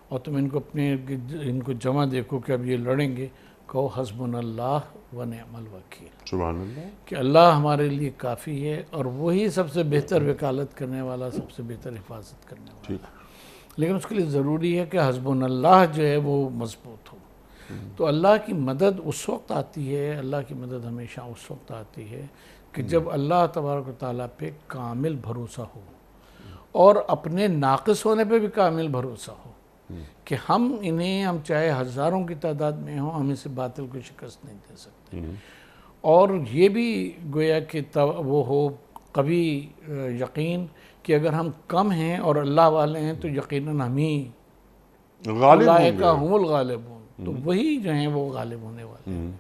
اور تم ان کو جمع دیکھو کہ اب یہ لڑیں گے، کہو حسبنا اللہ و نعم الوکیل، سبحان اللہ، کہ اللہ ہمارے لیے کافی ہے اور وہی سب سے بہتر وکالت کرنے والا، سب سے بہتر حفاظت کرنے والا۔ لیکن اس کے لیے ضروری ہے کہ حسبنا اللہ جو ہے وہ مضبوط ہو۔ تو اللہ کی مدد اس وقت آتی ہے، اللہ کی مدد ہمیشہ اس وقت آتی ہے کہ جب اللہ تبارک و تعالیٰ پہ کامل بھروسہ ہو اور اپنے ناقص ہونے پہ بھی کامل بھروسہ ہو۔ کہ ہم چاہے ہزاروں کی تعداد میں ہوں، ہم اسے باطل کو شکست نہیں دے سکتے، اور یہ بھی گویا کہ وہ ہو قوی یقین کہ اگر ہم کم ہیں اور اللہ والے ہیں تو یقیناً ہم ہی غالب ہوں اولئک گے. هم الغالبون، تو وہی جو ہیں وہ غالب ہونے والے ہیں.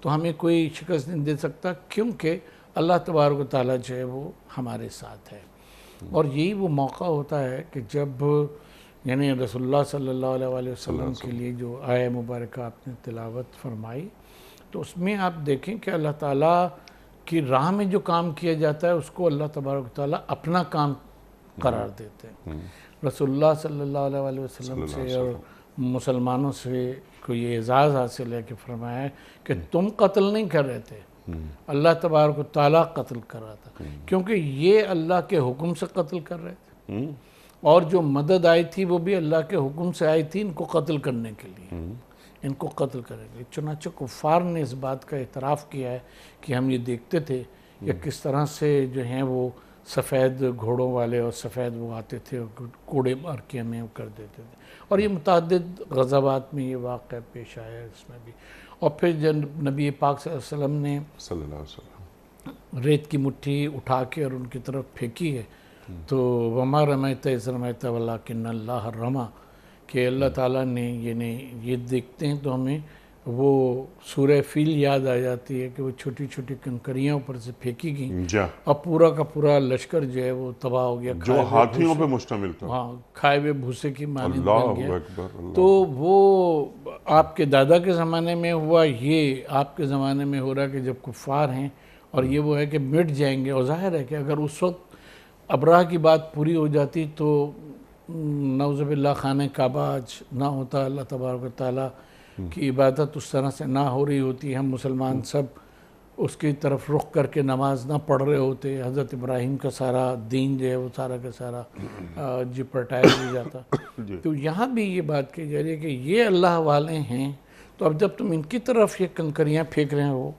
تو ہمیں کوئی شکست نہیں دے سکتا، کیونکہ اللہ تبارک و تعالیٰ جو ہے وہ ہمارے ساتھ ہے. اور یہی وہ موقع ہوتا ہے کہ جب یعنی رسول اللہ صلی اللہ علیہ وآلہ وسلم کے لیے جو آیہ مبارکہ آپ نے تلاوت فرمائی، تو اس میں آپ دیکھیں کہ اللہ تعالیٰ کی راہ میں جو کام کیا جاتا ہے اس کو اللہ تبارک و تعالیٰ اپنا کام قرار دیتے ہیں. رسول اللہ صلی اللہ علیہ وآلہ وسلم سے اور مسلمانوں سے کو یہ اعزاز حاصل ہے کہ فرمایا ہے کہ تم قتل نہیں کر رہے تھے، اللہ تبارک و تعالیٰ قتل کر رہا تھا، کیونکہ یہ اللہ کے حکم سے قتل کر رہے تھے، اور جو مدد آئی تھی وہ بھی اللہ کے حکم سے آئی تھی ان کو قتل کرنے کے لیے، ان کو قتل کریں گے. چنانچہ کفار نے اس بات کا اعتراف کیا ہے کہ ہم یہ دیکھتے تھے کہ کس طرح سے جو ہیں وہ سفید گھوڑوں والے اور سفید وہ آتے تھے اور کوڑے مار کے ہمیں کر دیتے تھے. اور یہ متعدد غزوات میں یہ واقعہ پیش آیا ہے اس میں بھی. اور پھر جب نبی پاک صلی اللہ علیہ وسلم نے صلی اللہ علیہ وسلم ریت کی مٹھی اٹھا کے اور ان کی طرف پھینکی ہے تو وما رمیت اذ رمیت ولکن اللہ رما، کہ اللہ تعالیٰ نے یہ دیکھتے ہیں تو ہمیں وہ سورہ فیل یاد آ جاتی ہے کہ وہ چھوٹی چھوٹی کنکریاں اوپر سے پھینکی گئیں جا اور پورا کا پورا لشکر جو ہے وہ تباہ ہو گیا، جو ہاتھیوں پہ مشتمل تھا. ہاں کھائے ہوئے بھوسے کی مانند بن اللہ گیا. اکبر. اللہ. تو وہ آپ کے دادا کے زمانے میں ہوا، یہ آپ کے زمانے میں ہو رہا کہ جب کفار ہیں اور یہ وہ ہے کہ مٹ جائیں گے. اور ظاہر ہے کہ اگر اس وقت ابراہ کی بات پوری ہو جاتی تو نعوذ باللہ خانہ کعبہ آج نہ ہوتا، اللہ تبارک و تعالیٰ کی عبادت اس طرح سے نہ ہو رہی ہوتی، ہم مسلمان سب اس کی طرف رخ کر کے نماز نہ پڑھ رہے ہوتے، حضرت ابراہیم کا سارا دین جو ہے وہ سارا کا سارا پلٹایا بھی جاتا. تو یہاں بھی یہ بات کی جا رہی ہے کہ یہ اللہ والے ہیں، تو اب جب تم ان کی طرف یہ کنکریاں پھینک رہے ہو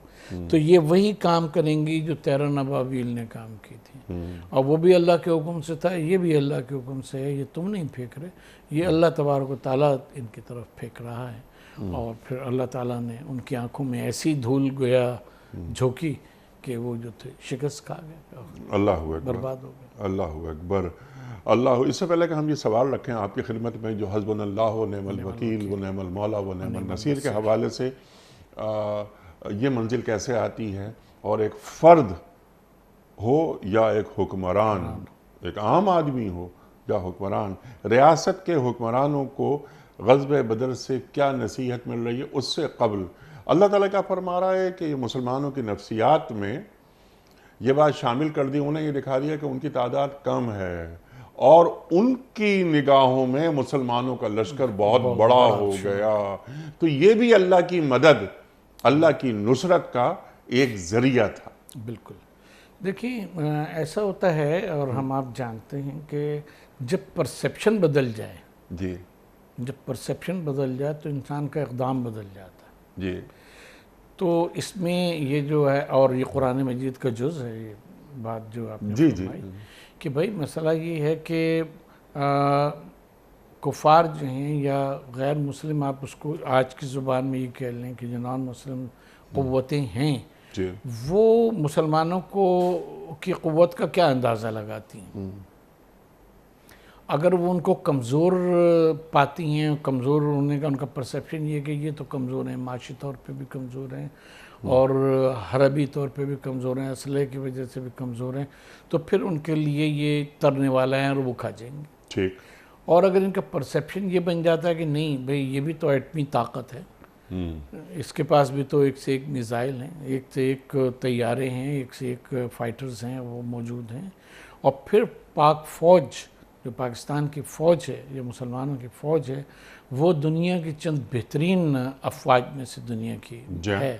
تو یہ وہی کام کریں گی جو 13 ابابیل نے کام کی تھی، اور وہ بھی اللہ کے حکم سے تھا، یہ بھی اللہ کے حکم سے ہے. یہ تم نہیں پھینک رہے، یہ اللہ تبارک و تعالیٰ ان کی طرف پھینک رہا ہے. اور پھر اللہ تعالیٰ نے ان کی آنکھوں میں ایسی دھول گویا جھونکی کہ وہ جو تھے شکست کھا گئے، اللہ اکبر. برباد ہو گئے. اللہ اکبر. اللہ. اس سے پہلے کہ ہم یہ سوال رکھیں آپ کی خدمت میں، جو حسبنا اللہ و نعم الوکیل و نعم المولا و نعم النصیر کے حوالے سے یہ منزل کیسے آتی ہے، اور ایک فرد ہو یا ایک حکمران، ایک عام آدمی ہو یا حکمران، ریاست کے حکمرانوں کو غزوہ بدر سے کیا نصیحت مل رہی ہے. اس سے قبل اللہ تعالیٰ کیا فرما رہا ہے کہ یہ مسلمانوں کی نفسیات میں یہ بات شامل کر دی، انہیں یہ دکھا دیا کہ ان کی تعداد کم ہے اور ان کی نگاہوں میں مسلمانوں کا لشکر بہت بڑا ہو گیا. تو یہ بھی اللہ کی مدد، اللہ کی نصرت کا ایک ذریعہ تھا. بالکل. دیکھیں ایسا ہوتا ہے، اور ہم آپ جانتے ہیں کہ جب پرسیپشن بدل جائے، جی جب پرسیپشن بدل جائے تو انسان کا اقدام بدل جاتا ہے. جی. تو اس میں یہ جو ہے، اور یہ قرآن مجید کا جز ہے یہ بات جو آپ نے جی فرمائی کہ بھائی مسئلہ یہ ہے کہ کفار جو ہیں یا غیر مسلم، آپ اس کو آج کی زبان میں یہ کہہ لیں کہ جو نان مسلم قوتیں ہیں، جی وہ مسلمانوں کی قوت کا کیا اندازہ لگاتی ہیں. اگر وہ ان کو کمزور پاتی ہیں، کمزور ہونے کا ان کا پرسیپشن یہ کہ یہ تو کمزور ہیں، معاشی طور پہ بھی کمزور ہیں اور حربی طور پہ بھی کمزور ہیں، اسلحے کی وجہ سے بھی کمزور ہیں، تو پھر ان کے لیے یہ ترنے والا ہے اور وہ کھا جائیں گے. ٹھیک. اور اگر ان کا پرسیپشن یہ بن جاتا ہے کہ نہیں بھئی یہ بھی تو ایٹمی طاقت ہے، اس کے پاس بھی تو ایک سے ایک میزائل ہیں، ایک سے ایک طیارے ہیں، ایک سے ایک فائٹرز ہیں وہ موجود ہیں، اور پھر پاک فوج جو پاکستان کی فوج ہے، یہ مسلمانوں کی فوج ہے، وہ دنیا کی چند بہترین افواج میں سے دنیا کی ہے،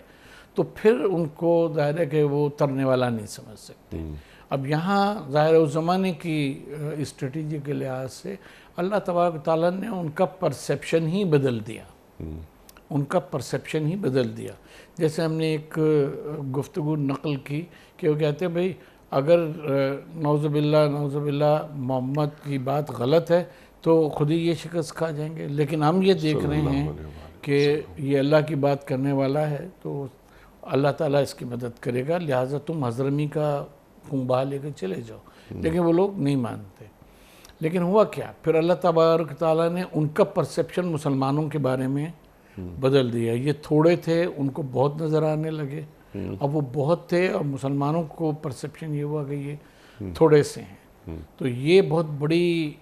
تو پھر ان کو ظاہر ہے کہ وہ ترنے والا نہیں سمجھ سکتے. اب یہاں ظاہر اس زمانے کی اسٹریٹجی کے لحاظ سے اللہ تبارک تعالیٰ نے ان کا پرسیپشن ہی بدل دیا، ان کا پرسیپشن ہی بدل دیا. جیسے ہم نے ایک گفتگو نقل کی کہ وہ کہتے ہیں بھئی اگر نعوذ باللہ محمد کی بات غلط ہے تو خود ہی یہ شکست کھا جائیں گے. لیکن ہم یہ دیکھ رہے ہیں کہ یہ اللہ کی بات کرنے والا ہے تو اللہ تعالیٰ اس کی مدد کرے گا، لہٰذا تم حضرمی کا خون بہا لے کے چلے جاؤ. لیکن وہ لوگ نہیں مانتے. لیکن ہوا کیا؟ پھر اللہ تبارک تعالیٰ نے ان کا پرسیپشن مسلمانوں کے بارے میں بدل دیا. یہ تھوڑے تھے، ان کو بہت نظر آنے لگے. اب وہ بہت تھے اور مسلمانوں کو پرسیپشن یہ ہوا کہ یہ تھوڑے سے ہیں. تو یہ بہت بڑی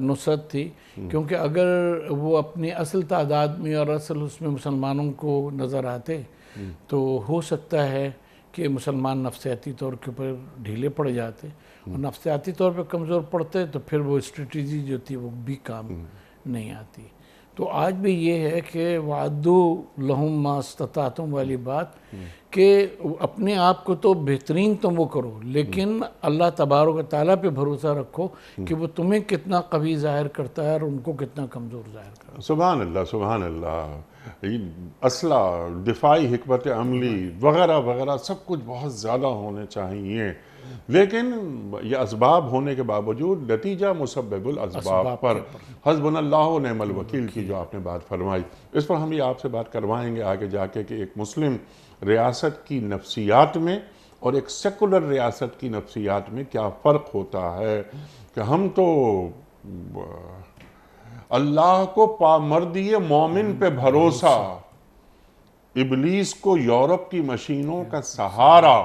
نصرت تھی، کیونکہ اگر وہ اپنی اصل تعداد میں اور اصل اس میں مسلمانوں کو نظر آتے تو ہو سکتا ہے کہ مسلمان نفسیاتی طور کے اوپر ڈھیلے پڑ جاتے، اور نفسیاتی طور پہ کمزور پڑتے تو پھر وہ اسٹریٹجی جو تھی وہ بھی کام نہیں آتی. تو آج بھی یہ ہے کہ وَعَدُّوا لَهُم مَا اسْتَطَعْتُم والی بات کہ اپنے آپ کو تو بہترین تم وہ کرو، لیکن اللہ تبارک و تعالیٰ پہ بھروسہ رکھو کہ وہ تمہیں کتنا قوی ظاہر کرتا ہے اور ان کو کتنا کمزور ظاہر کرتا ہے. سبحان اللہ، سبحان اللہ. اسلحہ، دفاعی حکمت عملی وغیرہ وغیرہ سب کچھ بہت زیادہ ہونے چاہیے، لیکن یہ اسباب ہونے کے باوجود نتیجہ مسبب الاسباب پر حسبنا اللہ و نعم الوکیل کی جو آپ نے بات فرمائی، اس پر ہم یہ آپ سے بات کروائیں گے آگے جا کے کہ ایک مسلم ریاست کی نفسیات میں اور ایک سیکولر ریاست کی نفسیات میں کیا فرق ہوتا ہے. کہ ہم تو اللہ کو پامردی مومن پہ بھروسہ، ابلیس کو یورپ کی مشینوں کا سہارا.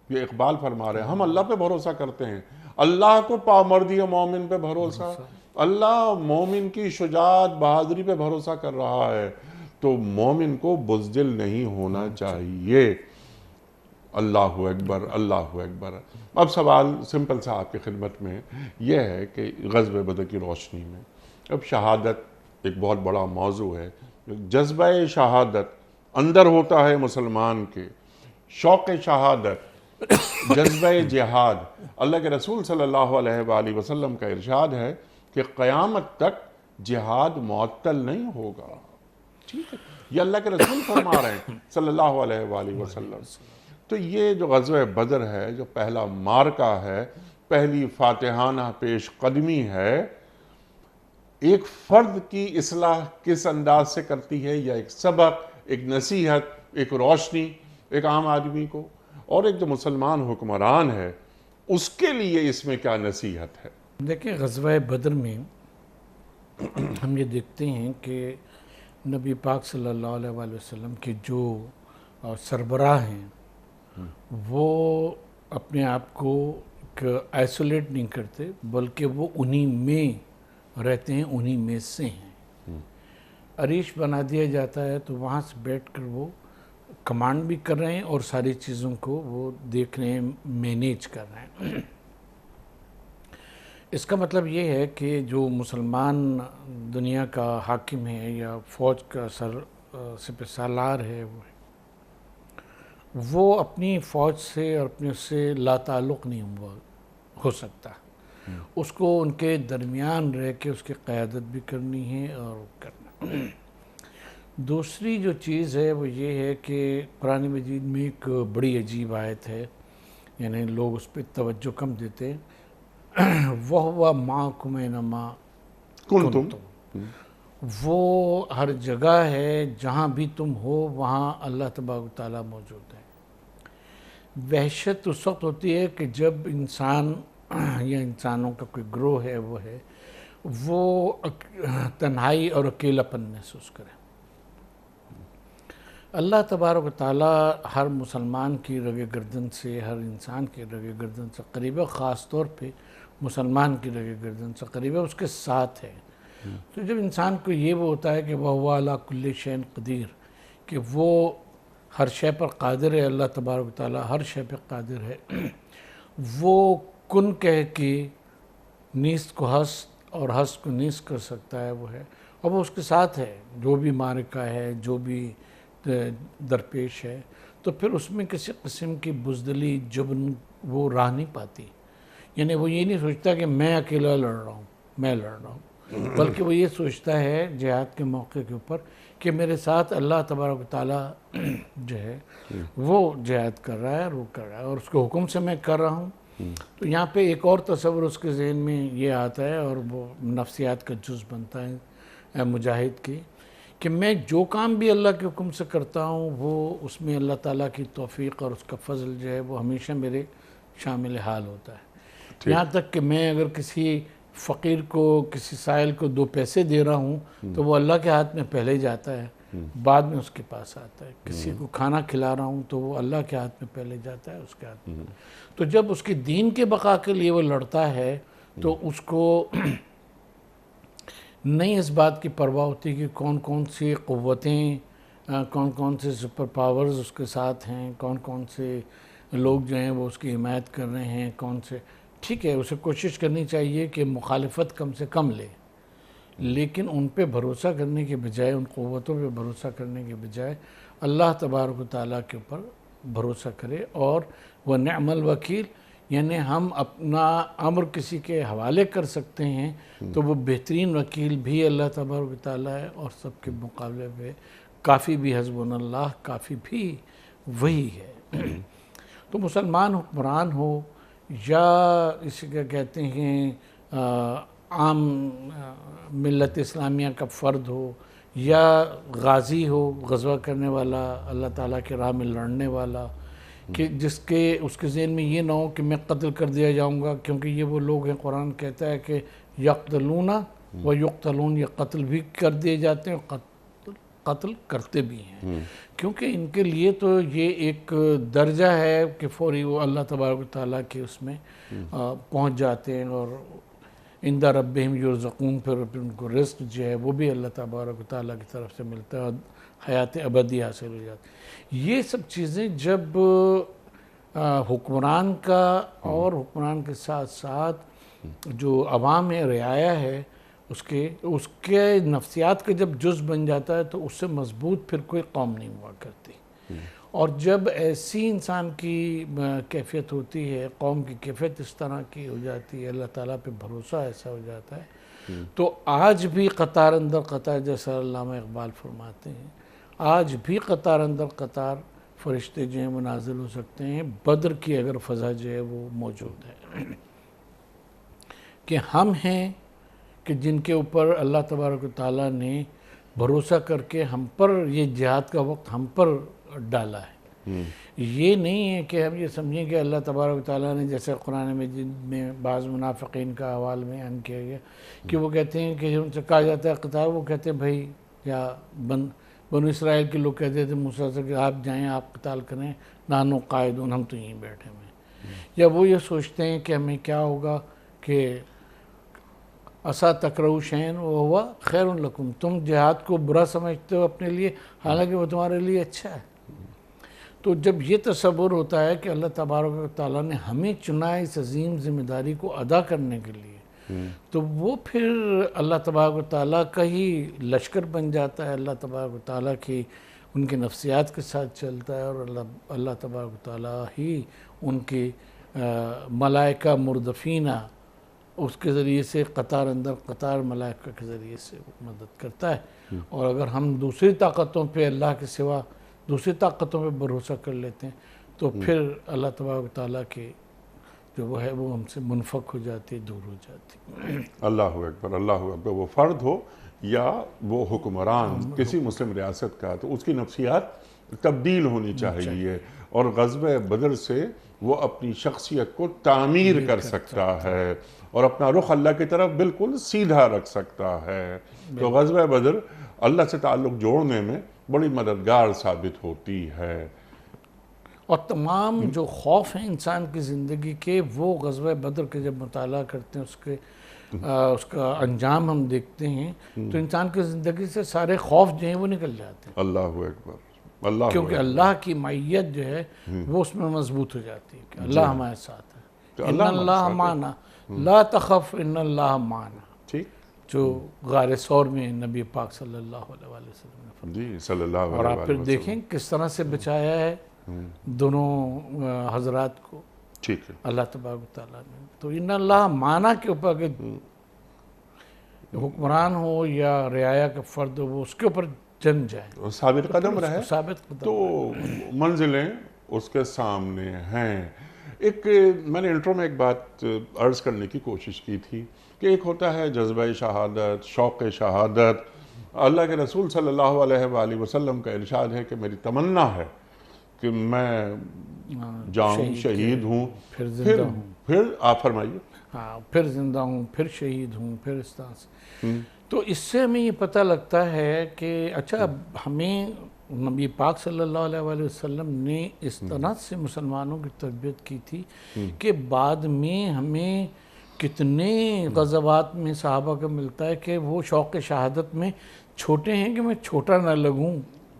یہ اقبال فرما رہے ہیں ہم اللہ پہ بھروسہ کرتے ہیں، اللہ کو پامردی مومن پہ بھروسہ. اللہ مومن کی شجاعت بہادری پہ بھروسہ کر رہا ہے، تو مومن کو بزدل نہیں ہونا چاہیے. اللہ اکبر، اللہ اکبر. اب سوال سمپل سا آپ کی خدمت میں یہ ہے کہ غزوہ بدر کی روشنی میں اب شہادت ایک بہت بڑا موضوع ہے. جذبہ شہادت اندر ہوتا ہے مسلمان کے، شوق شہادت، جذبہ جہاد. اللہ کے رسول صلی اللہ علیہ وآلہ وسلم کا ارشاد ہے کہ قیامت تک جہاد معطل نہیں ہوگا. ٹھیک ہے، یہ اللہ کے رسول فرما رہے ہیں صلی اللہ علیہ وآلہ وسلم. تو یہ جو غزوہ بدر ہے، جو پہلا مارکہ ہے، پہلی فاتحانہ پیش قدمی ہے، ایک فرد کی اصلاح کس انداز سے کرتی ہے، یا ایک سبق، ایک نصیحت، ایک روشنی ایک عام آدمی کو، اور ایک جو مسلمان حکمران ہے اس کے لیے اس میں کیا نصیحت ہے؟ دیکھیں غزوہ بدر میں ہم یہ دیکھتے ہیں کہ نبی پاک صلی اللہ علیہ وآلہ وسلم کے جو سربراہ ہیں وہ اپنے آپ کو آئسولیٹ نہیں کرتے، بلکہ وہ انہی میں رہتے ہیں، انہی میں سے ہیں. عریش بنا دیا جاتا ہے تو وہاں سے بیٹھ کر وہ کمانڈ بھی کر رہے ہیں اور ساری چیزوں کو وہ دیکھ رہے ہیں، مینیج کر رہے ہیں. اس کا مطلب یہ ہے کہ جو مسلمان دنیا کا حاکم ہے یا فوج کا سپہ سالار ہے وہ اپنی فوج سے اور اپنے سے لا تعلق نہیں ہو سکتا. اس کو ان کے درمیان رہ کے اس کی قیادت بھی کرنی ہے اور کرنا. دوسری جو چیز ہے وہ یہ ہے کہ قرآن مجید میں ایک بڑی عجیب آیت ہے، یعنی لوگ اس پہ توجہ کم دیتے ہیں. وَهُوَ مَعَكُمْ أَيْنَمَا كُنْتُمْ. وہ ہر جگہ ہے، جہاں بھی تم ہو وہاں اللہ تبارک و تعالیٰ موجود ہے. وحشت اس وقت ہوتی ہے کہ جب انسان یا انسانوں کا کوئی گروہ ہے وہ تنہائی اور اکیلا پن محسوس کرے. اللہ تبارک و تعالیٰ ہر مسلمان کی رگ گردن سے، ہر انسان کی رگ گردن سے قریب ہے، خاص طور پہ مسلمان کی رگ گردن سے قریب ہے، اس کے ساتھ ہے. تو جب انسان کو یہ وہ ہوتا ہے کہ وَهُوَ عَلَىٰ كُلِّ شَيْءٍ قدیر، کہ وہ ہر شے پر قادر ہے، اللہ تبارک و تعالیٰ ہر شے پر قادر ہے، وہ کن کہہ کے نیست کو ہست اور ہست کو نیست کر سکتا ہے، وہ ہے، اور وہ اس کے ساتھ ہے. جو بھی معرکہ ہے، جو بھی درپیش ہے، تو پھر اس میں کسی قسم کی بزدلی، جبن وہ راہ نہیں پاتی. یعنی وہ یہ نہیں سوچتا کہ میں اکیلا لڑ رہا ہوں، میں لڑ رہا ہوں، بلکہ وہ یہ سوچتا ہے جہاد کے موقع کے اوپر کہ میرے ساتھ اللہ تبارک و تعالیٰ جو ہے وہ جہاد کر رہا ہے اور وہ کر رہا ہے، اور اس کے حکم سے میں کر رہا ہوں. تو یہاں پہ ایک اور تصور اس کے ذہن میں یہ آتا ہے، اور وہ نفسیات کا جز بنتا ہے مجاہد کی، کہ میں جو کام بھی اللہ کے حکم سے کرتا ہوں وہ اس میں اللہ تعالیٰ کی توفیق اور اس کا فضل جو ہے وہ ہمیشہ میرے شامل حال ہوتا ہے۔ یہاں تک کہ میں اگر کسی فقیر کو، کسی سائل کو 2 پیسے دے رہا ہوں تو وہ اللہ کے ہاتھ میں پہلے جاتا ہے، بعد میں اس کے پاس آتا ہے۔ کسی کو کھانا کھلا رہا ہوں تو وہ اللہ کے ہاتھ میں پہلے جاتا ہے، اس کے ہاتھ میں۔ تو جب اس کے دین کے بقا کے لیے وہ لڑتا ہے تو اس کو نہیں اس بات کی پرواہ ہوتی کہ کون کون سی قوتیں، کون کون سے سپر پاورز اس کے ساتھ ہیں، کون کون سے لوگ جو ہیں وہ اس کی حمایت کر رہے ہیں، کون سے، ٹھیک ہے اسے کوشش کرنی چاہیے کہ مخالفت کم سے کم لے، لیکن ان پہ بھروسہ کرنے کے بجائے، ان قوتوں پہ بھروسہ کرنے کے بجائے اللہ تبارک و تعالیٰ کے اوپر بھروسہ کرے۔ اور وہ نعم الوکیل، یعنی ہم اپنا امر کسی کے حوالے کر سکتے ہیں تو وہ بہترین وکیل بھی اللہ تبارک و تعالیٰ ہے، اور سب کے مقابلے پہ کافی بھی حسبنا اللہ، کافی بھی وہی ہے۔ تو مسلمان حکمران ہو یا اسی کا کہتے ہیں عام ملت اسلامیہ کا فرد ہو، یا غازی ہو، غزوہ کرنے والا، اللہ تعالیٰ کے راہ میں لڑنے والا، کہ جس کے اس کے ذہن میں یہ نہ ہو کہ میں قتل کر دیا جاؤں گا، کیونکہ یہ وہ لوگ ہیں، قرآن کہتا ہے کہ یقتلون و یقتلون، یہ قتل بھی کر دیے جاتے ہیں، قتل کرتے بھی ہیں، کیونکہ ان کے لیے تو یہ ایک درجہ ہے کہ فوری وہ اللہ تبارک و تعالیٰ کے اس میں پہنچ جاتے ہیں، اور عند ربہم یرزقون، پھر ان کو رزق جو ہے وہ بھی اللہ تبارک و تعالیٰ کی طرف سے ملتا ہے، اور حیات ابدی حاصل ہو جاتی ہے۔ یہ سب چیزیں جب حکمران کا اور حکمران کے ساتھ ساتھ جو عوام رعایا ہے اس کے نفسیات کا جب جز بن جاتا ہے تو اس سے مضبوط پھر کوئی قوم نہیں ہوا کرتی۔ اور جب ایسی انسان کی کیفیت ہوتی ہے، قوم کی کیفیت اس طرح کی ہو جاتی ہے، اللہ تعالیٰ پہ بھروسہ ایسا ہو جاتا ہے، تو آج بھی قطار اندر قطار، جیسا علامہ اقبال فرماتے ہیں، آج بھی قطار اندر قطار فرشتے جو ہیں وہ نازل ہو سکتے ہیں، بدر کی اگر فضا جو ہے وہ موجود ہے، کہ ہم ہیں کہ جن کے اوپر اللہ تبارک و تعالیٰ نے بھروسہ کر کے ہم پر یہ جہاد کا وقت ہم پر ڈالا ہے۔ یہ نہیں ہے کہ ہم یہ سمجھیں کہ اللہ تبارک و تعالیٰ نے، جیسے قرآن مجید میں بعض منافقین کا حوال میں بیان کیا گیا کہ وہ کہتے ہیں کہ ان سے کہا جاتا ہے قتال، وہ کہتے ہیں بھائی، یا بنو اسرائیل کے لوگ کہتے تھے موسیٰ سے کہ آپ جائیں، آپ قتال کریں، نحن قاعدون، ہم تو یہیں بیٹھے ہوئے ہیں۔ یا وہ یہ سوچتے ہیں کہ ہمیں کیا ہوگا کہ اسا تکرہوا شیئا وہو خیر لکم، تم جہاد کو برا سمجھتے ہو اپنے لیے، حالانکہ وہ تمہارے لیے اچھا ہے۔ تو جب یہ تصور ہوتا ہے کہ اللہ تبارک و تعالیٰ نے ہمیں چنا ہے اس عظیم ذمہ داری کو ادا کرنے کے لیے، تو وہ پھر اللہ تبارک و تعالیٰ کا ہی لشکر بن جاتا ہے، اللہ تبارک و تعالیٰ کی ان کے نفسیات کے ساتھ چلتا ہے، اور اللہ تبارک و تعالیٰ ہی ان کی ملائکہ مردفینہ اس کے ذریعے سے قطار اندر قطار ملائکہ کے ذریعے سے مدد کرتا ہے۔ اور اگر ہم دوسری طاقتوں پہ اللہ کے سوا دوسری طاقتوں پہ بھروسہ کر لیتے ہیں تو پھر اللہ تبارک و تعالیٰ کے جو وہ ہے وہ ہم سے منفک ہو جاتی ہے، دور ہو جاتی ہے۔ اللہ اکبر، اللہ اکبر۔ وہ فرد ہو یا وہ حکمران کسی مسلم ریاست کا، تو اس کی نفسیات تبدیل ہونی چاہیے، اور غزوہ بدر سے وہ اپنی شخصیت کو تعمیر کر سکتا ہے، اور اپنا رخ اللہ کی طرف بالکل سیدھا رکھ سکتا ہے۔ تو غزوہ بدر اللہ سے تعلق جوڑنے میں بڑی مددگار ثابت ہوتی ہے۔ اور تمام جو خوف ہیں انسان کی زندگی کے، وہ غزوہ بدر کے جب مطالعہ کرتے ہیں، اس کا انجام ہم دیکھتے ہیں، تو انسان کی زندگی سے سارے خوف جو ہیں وہ نکل جاتے ہیں، اللہ اکبر، اللہ کیونکہ اللہ کی معیت جو ہے وہ اس میں مضبوط ہو جاتی ہے کہ اللہ ہمارے ساتھ ہے، ان اللہ معنا لا تخف ان اللہ معنا، ٹھیک، جو غار ثور میں نبی پاک صلی اللہ علیہ وسلم نے فرمایا۔ جی صلی اللہ علیہ اور وسلم۔ آپ پھر دیکھیں کس طرح سے بچایا ہے دونوں حضرات کو ٹھیک ہے، اللہ تبارک و تعالیٰ نے۔ تو ان اللہ معنی کے اوپر اگر حکمران ہو یا رعایا کا فرد ہو، وہ اس کے اوپر جم جائے، ثابت قدم رہے، ثابت قدم، تو منزلیں اس کے سامنے ہیں۔ ایک میں نے انٹرو میں ایک بات عرض کرنے کی کوشش کی تھی کہ ایک ہوتا ہے جذبہ شہادت، شوق شہادت. اللہ کے رسول صلی اللہ علیہ وآلہ وسلم کا ارشاد ہے کہ میری تمنا ہے کہ میں جاؤں، شہید ہوں، پھر زندہ ہوں، پھر آپ فرمائیے. ہاں، پھر زندہ ہوں، پھر شہید ہوں، پھر اس طرح سے. تو اس سے ہمیں یہ پتہ لگتا ہے کہ اچھا ہمیں نبی پاک صلی اللہ علیہ وآلہ وسلم نے اس طرح سے مسلمانوں کی تربیت کی تھی کہ بعد میں ہمیں کتنے غزوات میں صحابہ کا ملتا ہے کہ وہ شوق شہادت میں چھوٹے ہیں کہ میں چھوٹا نہ لگوں،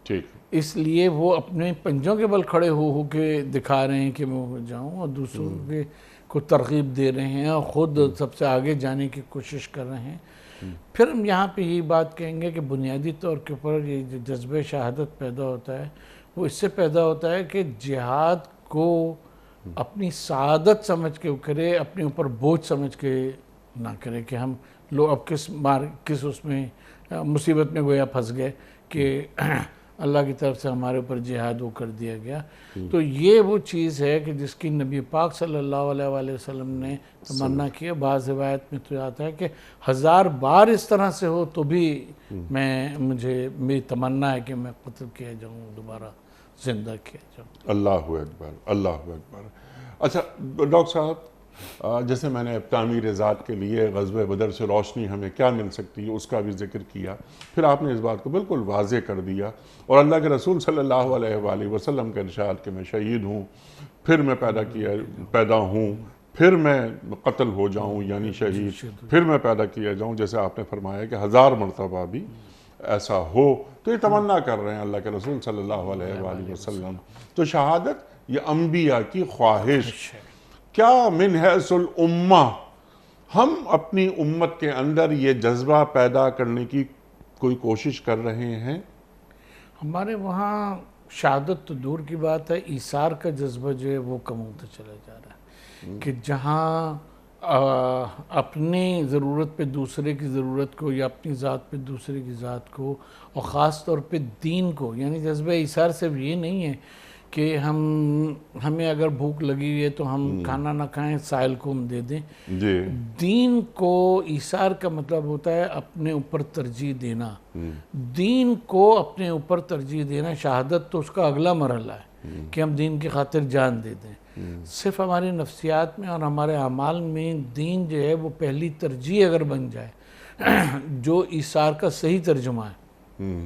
ٹھیک، اس لیے وہ اپنے پنجوں کے بل کھڑے ہو کے دکھا رہے ہیں کہ میں ہو جاؤں، اور دوسروں کے کو ترغیب دے رہے ہیں اور خود سب سے آگے جانے کی کوشش کر رہے ہیں. پھر ہم یہاں پہ یہ بات کہیں گے کہ بنیادی طور کے اوپر یہ جو جذبہ شہادت پیدا ہوتا ہے وہ اس سے پیدا ہوتا ہے کہ جہاد کو اپنی سعادت سمجھ کے کرے، اپنے اوپر بوجھ سمجھ کے نہ کرے کہ ہم لوگ اب کس اس میں مصیبت میں گویا پھنس گئے کہ اللہ کی طرف سے ہمارے اوپر جہاد وہ کر دیا گیا. تو یہ وہ چیز ہے کہ جس کی نبی پاک صلی اللہ علیہ وآلہ وسلم نے تمنا کی ہے. بعض روایت میں تو آتا ہے کہ 1000 بار اس طرح سے ہو تو بھی میری تمنا ہے کہ میں قتل کیا جاؤں، دوبارہ زندہ کیا جاؤں. اللہ اکبر، اللہ اکبر. اچھا ڈاکٹر صاحب، جیسے میں نے تعمیر ذات کے لیے غزوہ بدر سے روشنی ہمیں کیا مل سکتی ہے اس کا بھی ذکر کیا، پھر آپ نے اس بات کو بالکل واضح کر دیا، اور اللہ کے رسول صلی اللہ علیہ وآلہ وسلم کا ارشاد کہ میں شہید ہوں، پھر میں پیدا ہوں، پھر میں قتل ہو جاؤں یعنی شہید، پھر میں پیدا کیا جاؤں، جیسے آپ نے فرمایا کہ 1000 مرتبہ بھی ایسا ہو. تو یہ تمنا کر رہے ہیں اللہ کے رسول صلی اللہ علیہ وآلہ وسلم. تو شہادت یہ انبیاء کی خواہش. کیا من حیث الامہ ہم اپنی امت کے اندر یہ جذبہ پیدا کرنے کی کوئی کوشش کر رہے ہیں؟ ہمارے وہاں شہادت تو دور کی بات ہے، ایثار کا جذبہ جو ہے وہ کم ہوتا چلا جا رہا ہے کہ جہاں اپنی ضرورت پہ دوسرے کی ضرورت کو یا اپنی ذات پہ دوسرے کی ذات کو، اور خاص طور پہ دین کو، یعنی جذبہ ایثار صرف یہ نہیں ہے کہ ہمیں اگر بھوک لگی ہوئی ہے تو ہم کھانا نہ کھائیں، سائل کو ہم دے دیں. جی، دین کو ایثار کا مطلب ہوتا ہے اپنے اوپر ترجیح دینا. دین کو اپنے اوپر ترجیح دینا، شہادت تو اس کا اگلا مرحلہ ہے کہ ہم دین کی خاطر جان دے دیں. صرف ہماری نفسیات میں اور ہمارے اعمال میں دین جو ہے وہ پہلی ترجیح اگر بن جائے، جو ایثار کا صحیح ترجمہ ہے،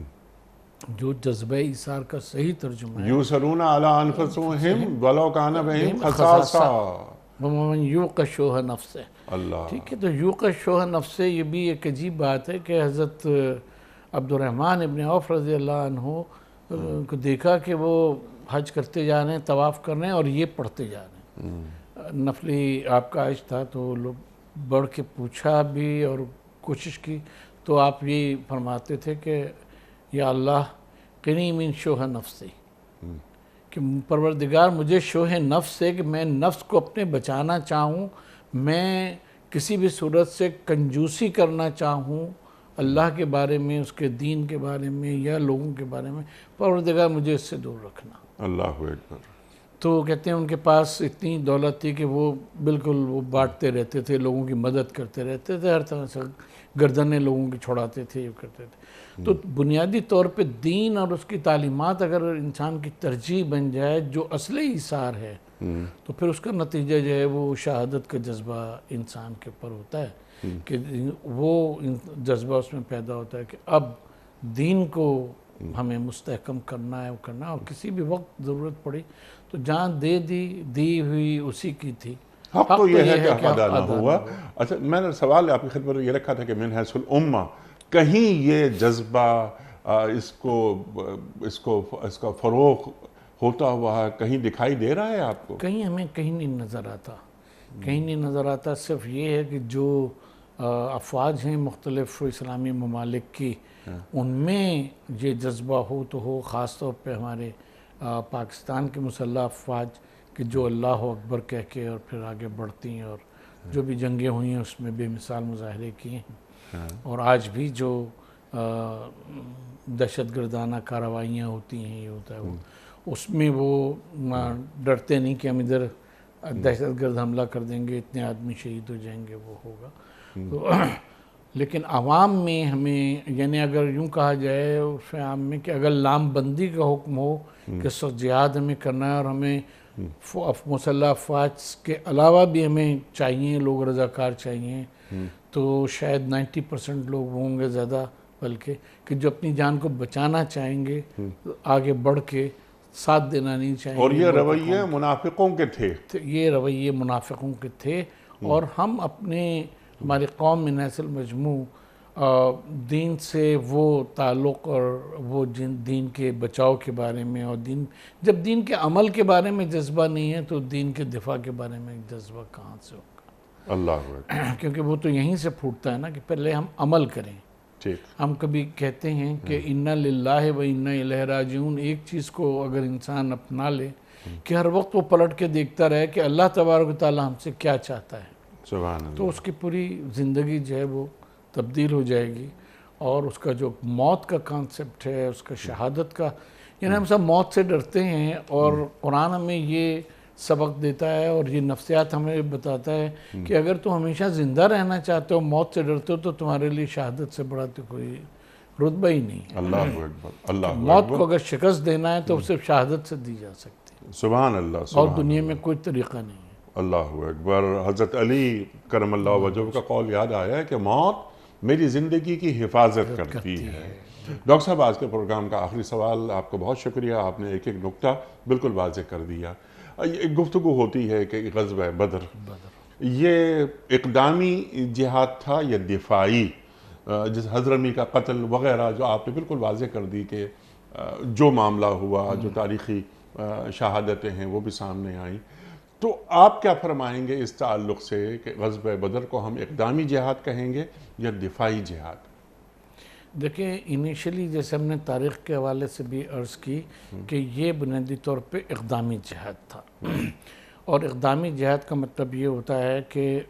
جو جذبہ ایثار کا صحیح ترجمہ ہے، یُؤْثِرُونَ عَلَىٰ أَنفُسِهِمْ وَلَوْ كَانَ بِهِمْ خَصَاصَةٌ. وَمَنْ يُوقَ شُحَّ نَفْسِهِ. اللہ، ٹھیک ہے، تو یوق شوہ نفس سے یہ بھی ایک عجیب بات ہے کہ حضرت عبد الرحمن ابن عوف رضی اللہ عنہ کو دیکھا کہ وہ حج کرتے جا رہے ہیں، طواف کر رہے ہیں اور یہ پڑھتے جا رہے ہیں. نفلی آپ کا حج تھا تو لوگ بڑھ کے پوچھا بھی اور کوشش کی تو آپ یہ فرماتے تھے کہ یا اللہ قنی من شوہ نفسی، کہ پروردگار مجھے شوہ نفس سے، کہ میں نفس کو اپنے بچانا چاہوں، میں کسی بھی صورت سے کنجوسی کرنا چاہوں اللہ کے بارے میں، اس کے دین کے بارے میں یا لوگوں کے بارے میں، پروردگار مجھے اس سے دور رکھنا. اللہ اکبر. تو کہتے ہیں ان کے پاس اتنی دولت تھی کہ وہ بالکل وہ بانٹتے رہتے تھے، لوگوں کی مدد کرتے رہتے تھے، ہر طرح سے گردنیں لوگوں کی چھوڑاتے تھے، یہ کرتے تھے. تو بنیادی طور پہ دین اور اس کی تعلیمات اگر انسان کی ترجیح بن جائے جو اصل ایثار ہے، تو پھر اس کا نتیجہ جو ہے وہ شہادت کا جذبہ انسان کے اوپر ہوتا ہے کہ وہ جذبہ اس میں پیدا ہوتا ہے کہ اب دین کو ہمیں مستحکم کرنا ہے، وہ کرنا ہے، اور کسی بھی وقت ضرورت پڑی تو جان دی ہوئی اسی کی تھی. حق تو یہ ہے کہ ادا نہ ہوا. اچھا، میں نے سوال آپ کی خدمت میں یہ رکھا تھا کہ من حیث الامہ کہیں یہ جذبہ اس کا فروغ ہوتا ہوا کہیں دکھائی دے رہا ہے آپ کو؟ کہیں ہمیں کہیں نہیں نظر آتا، کہیں نہیں نظر آتا. صرف یہ ہے کہ جو افواج ہیں مختلف اسلامی ممالک کی، ان میں یہ جذبہ ہو تو ہو، خاص طور پہ ہمارے پاکستان کے مسلح افواج کہ جو اللہ اکبر کہہ کے اور پھر آگے بڑھتی ہیں، اور جو بھی جنگیں ہوئی ہیں اس میں بے مثال مظاہرے کیے ہیں، اور آج بھی جو دہشت گردانہ کارروائیاں ہوتی ہیں، یہ ہوتا ہے وہ اس میں وہ ڈرتے نہیں کہ ہم ادھر دہشت گرد حملہ کر دیں گے، اتنے آدمی شہید ہو جائیں گے، وہ ہوگا. تو لیکن عوام میں ہمیں، یعنی اگر یوں کہا جائے اس عام میں کہ اگر لام بندی کا حکم ہو کہ سخت جہاد ہمیں کرنا ہے اور ہمیں مسلح افواج کے علاوہ بھی ہمیں چاہیے، لوگ رضاکار چاہیے، تو شاید 90% لوگ ہوں گے زیادہ، بلکہ کہ جو اپنی جان کو بچانا چاہیں گے، آگے بڑھ کے ساتھ دینا نہیں چاہیں گے. اور یہ رویے منافقوں کے تھے. یہ رویے منافقوں کے تھے. اور ہم ہماری قوم میں نیس المجموع دین سے وہ تعلق اور وہ دین کے بچاؤ کے بارے میں، اور جب دین کے عمل کے بارے میں جذبہ نہیں ہے تو دین کے دفاع کے بارے میں جذبہ کہاں سے ہوگا؟ اللہ کیونکہ وہ تو یہیں سے پھوٹتا ہے نا کہ پہلے ہم عمل کریں. ہم کبھی کہتے ہیں کہ انا للہ و انا الیہ راجعون. ایک چیز کو اگر انسان اپنا لے کہ ہر وقت وہ پلٹ کے دیکھتا رہے کہ اللہ تبارک و تعالی ہم سے کیا چاہتا ہے، سبحان اللہ. تو اس کی پوری زندگی جو ہے وہ تبدیل ہو جائے گی. اور اس کا جو موت کا کانسیپٹ ہے، اس کا شہادت کا، یعنی ہم سب موت سے ڈرتے ہیں، اور قرآن ہمیں یہ سبق دیتا ہے اور یہ نفسیات ہمیں بتاتا ہے کہ اگر تو ہمیشہ زندہ رہنا چاہتے ہو، موت سے ڈرتے ہو، تو تمہارے لیے شہادت سے بڑا تو کوئی رتبہ ہی نہیں ہے. اللہ اکبر. اللہ موت کو اگر شکست دینا ہے تو صرف شہادت سے دی جا سکتی ہے. سبحان اللہ. اور دنیا میں کوئی طریقہ نہیں ہے. اللہ اکبر. حضرت علی کرم اللہ وجہہ کا قول یاد آیا ہے کہ موت میری زندگی کی حفاظت کرتی ہے. ڈاکٹر صاحب، آج کے پروگرام کا آخری سوال. آپ کو بہت شکریہ، آپ نے ایک نکتہ بالکل واضح کر دیا. ایک گفتگو ہوتی ہے کہ غزوہ بدر یہ اقدامی جہاد تھا یا دفاعی؟ جس حضرمی کا قتل وغیرہ جو آپ نے بالکل واضح کر دی کہ جو معاملہ ہوا، جو تاریخی شہادتیں ہیں وہ بھی سامنے آئیں، تو آپ کیا فرمائیں گے اس تعلق سے کہ غزوہ بدر کو ہم اقدامی جہاد کہیں گے یا دفاعی جہاد؟ دیکھیں، انیشلی جیسے ہم نے تاریخ کے حوالے سے بھی عرض کی کہ یہ بنیادی طور پہ اقدامی جہاد تھا. اور اقدامی جہاد کا مطلب یہ ہوتا ہے کہ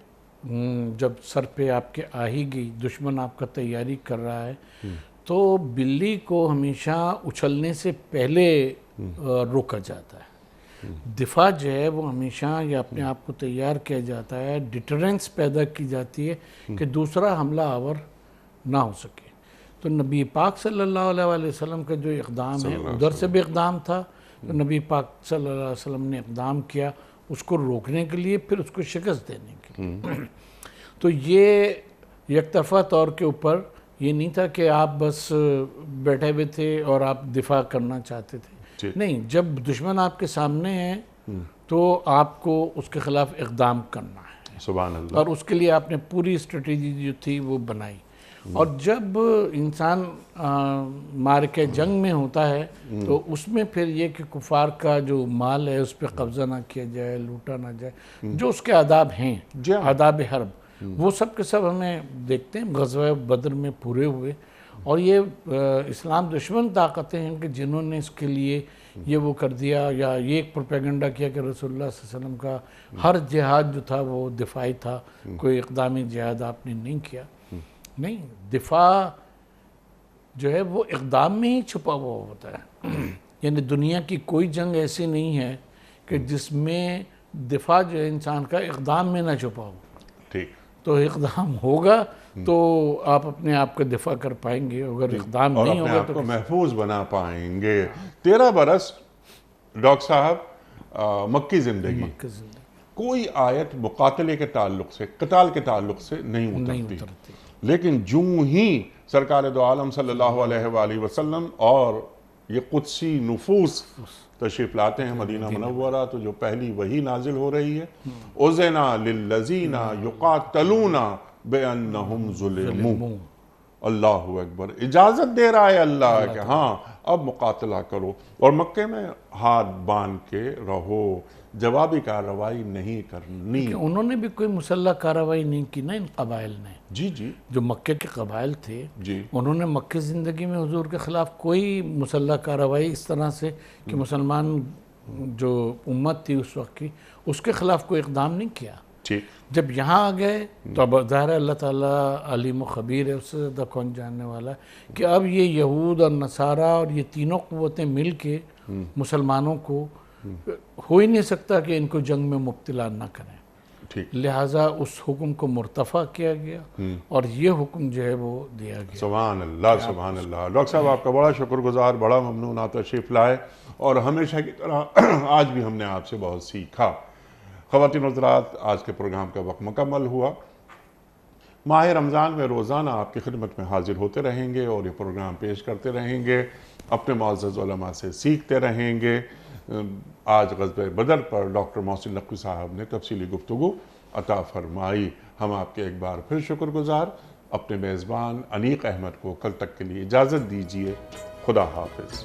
جب سر پہ آپ کے آ ہی گئی، دشمن آپ کا تیاری کر رہا ہے، تو بلی کو ہمیشہ اچھلنے سے پہلے روکا جاتا ہے. دفاع جو ہے وہ ہمیشہ یا اپنے آپ کو تیار کیا جاتا ہے، ڈیٹرنس پیدا کی جاتی ہے کہ دوسرا حملہ آور نہ ہو سکے. تو نبی پاک صلی اللہ علیہ وسلم کا جو اقدام ہے ادھر سے بھی اقدام تھا. تو نبی پاک صلی اللہ علیہ وسلم نے اقدام کیا اس کو روکنے کے لیے، پھر اس کو شکست دینے کے لیے. تو یہ یک طرفہ طور کے اوپر یہ نہیں تھا کہ آپ بس بیٹھے ہوئے تھے اور آپ دفاع کرنا چاہتے تھے. نہیں، جب دشمن آپ کے سامنے ہے تو آپ کو اس کے خلاف اقدام کرنا ہے. سبحان اللہ. اور اس کے لیے آپ نے پوری اسٹریٹجی جو تھی وہ بنائی. اور جب انسان معرکہ جنگ میں ہوتا ہے تو اس میں پھر یہ کہ کفار کا جو مال ہے اس پہ قبضہ نہ کیا جائے، لوٹا نہ جائے، جو اس کے آداب ہیں، آداب حرب، وہ سب کے سب ہمیں دیکھتے ہیں غزوہ بدر میں پورے ہوئے. اور یہ اسلام دشمن طاقتیں ہیں کہ جنہوں نے اس کے لیے یہ وہ کر دیا، یا یہ ایک پروپیگنڈا کیا کہ رسول اللہ صلی اللہ علیہ وسلم کا ہر جہاد جو تھا وہ دفاعی تھا، کوئی اقدامی جہاد آپ نے نہیں کیا. نہیں، دفاع جو ہے وہ اقدام میں ہی چھپا ہوا ہوتا ہے. یعنی دنیا کی کوئی جنگ ایسی نہیں ہے کہ جس میں دفاع جو ہے انسان کا اقدام میں نہ چھپا ہو. ٹھیک. تو اقدام ہوگا تو آپ اپنے آپ کا دفاع کر پائیں گے، اگر اقدام نہیں ہوگا تو آپ کو محفوظ بنا پائیں گے. 13 برس ڈاکٹر صاحب مکی زندگی، کوئی آیت مقاتلے کے تعلق سے، قتال کے تعلق سے نہیں اترتی. لیکن جوں ہی سرکار دو عالم صلی اللہ علیہ وآلہ وسلم اور یہ قدسی نفوس تشریف لاتے ہیں مدینہ منورہ، تو جو پہلی وحی نازل ہو رہی ہے، اُذِنَ لِلَّذِينَ يُقَاتَلُونَ بِأَنَّهُمْ ظُلِمُوا. اللہ اکبر. اجازت دے رہا ہے اللہ کہ ہاں اب مقاتلہ کرو، اور مکے میں ہاتھ باندھ کے رہو، جوابی کارروائی نہیں کرنی. انہوں نے بھی کوئی مسلح کارروائی نہیں کی نا ان قبائل نے. جی جی. جو مکے کے قبائل تھے جی، انہوں نے مکے زندگی میں حضور کے خلاف کوئی مسلح کارروائی اس طرح سے کہ مسلمان جو امت تھی اس وقت کی، اس کے خلاف کوئی اقدام نہیں کیا. جب یہاں آ گئے تو اب ظاہر اللہ تعالیٰ علیم و خبیر ہے، اس سے زیادہ کون جاننے والا ہے کہ اب یہ یہود اور نصارہ اور یہ تینوں قوتیں مل کے مسلمانوں کو ہو ہی نہیں سکتا کہ ان کو جنگ میں مبتلا نہ کریں، ٹھیک، لہٰذا اس حکم کو مرتفع کیا گیا اور یہ حکم جو ہے وہ دیا گیا۔ سبحان اللہ سبحان اللہ۔ ڈاکٹر صاحب آپ کا بڑا شکر گزار، بڑا ممنون، آپ تشریف لائے اور ہمیشہ کی طرح آج بھی ہم نے آپ سے بہت سیکھا۔ خواتین و حضرات، آج کے پروگرام کا وقت مکمل ہوا۔ ماہ رمضان میں روزانہ آپ کی خدمت میں حاضر ہوتے رہیں گے اور یہ پروگرام پیش کرتے رہیں گے، اپنے معزز علماء سے سیکھتے رہیں گے۔ آج غزوہ بدر پر ڈاکٹر محسن نقوی صاحب نے تفصیلی گفتگو عطا فرمائی۔ ہم آپ کے ایک بار پھر شکر گزار۔ اپنے میزبان انیق احمد کو کل تک کے لیے اجازت دیجیے۔ خدا حافظ۔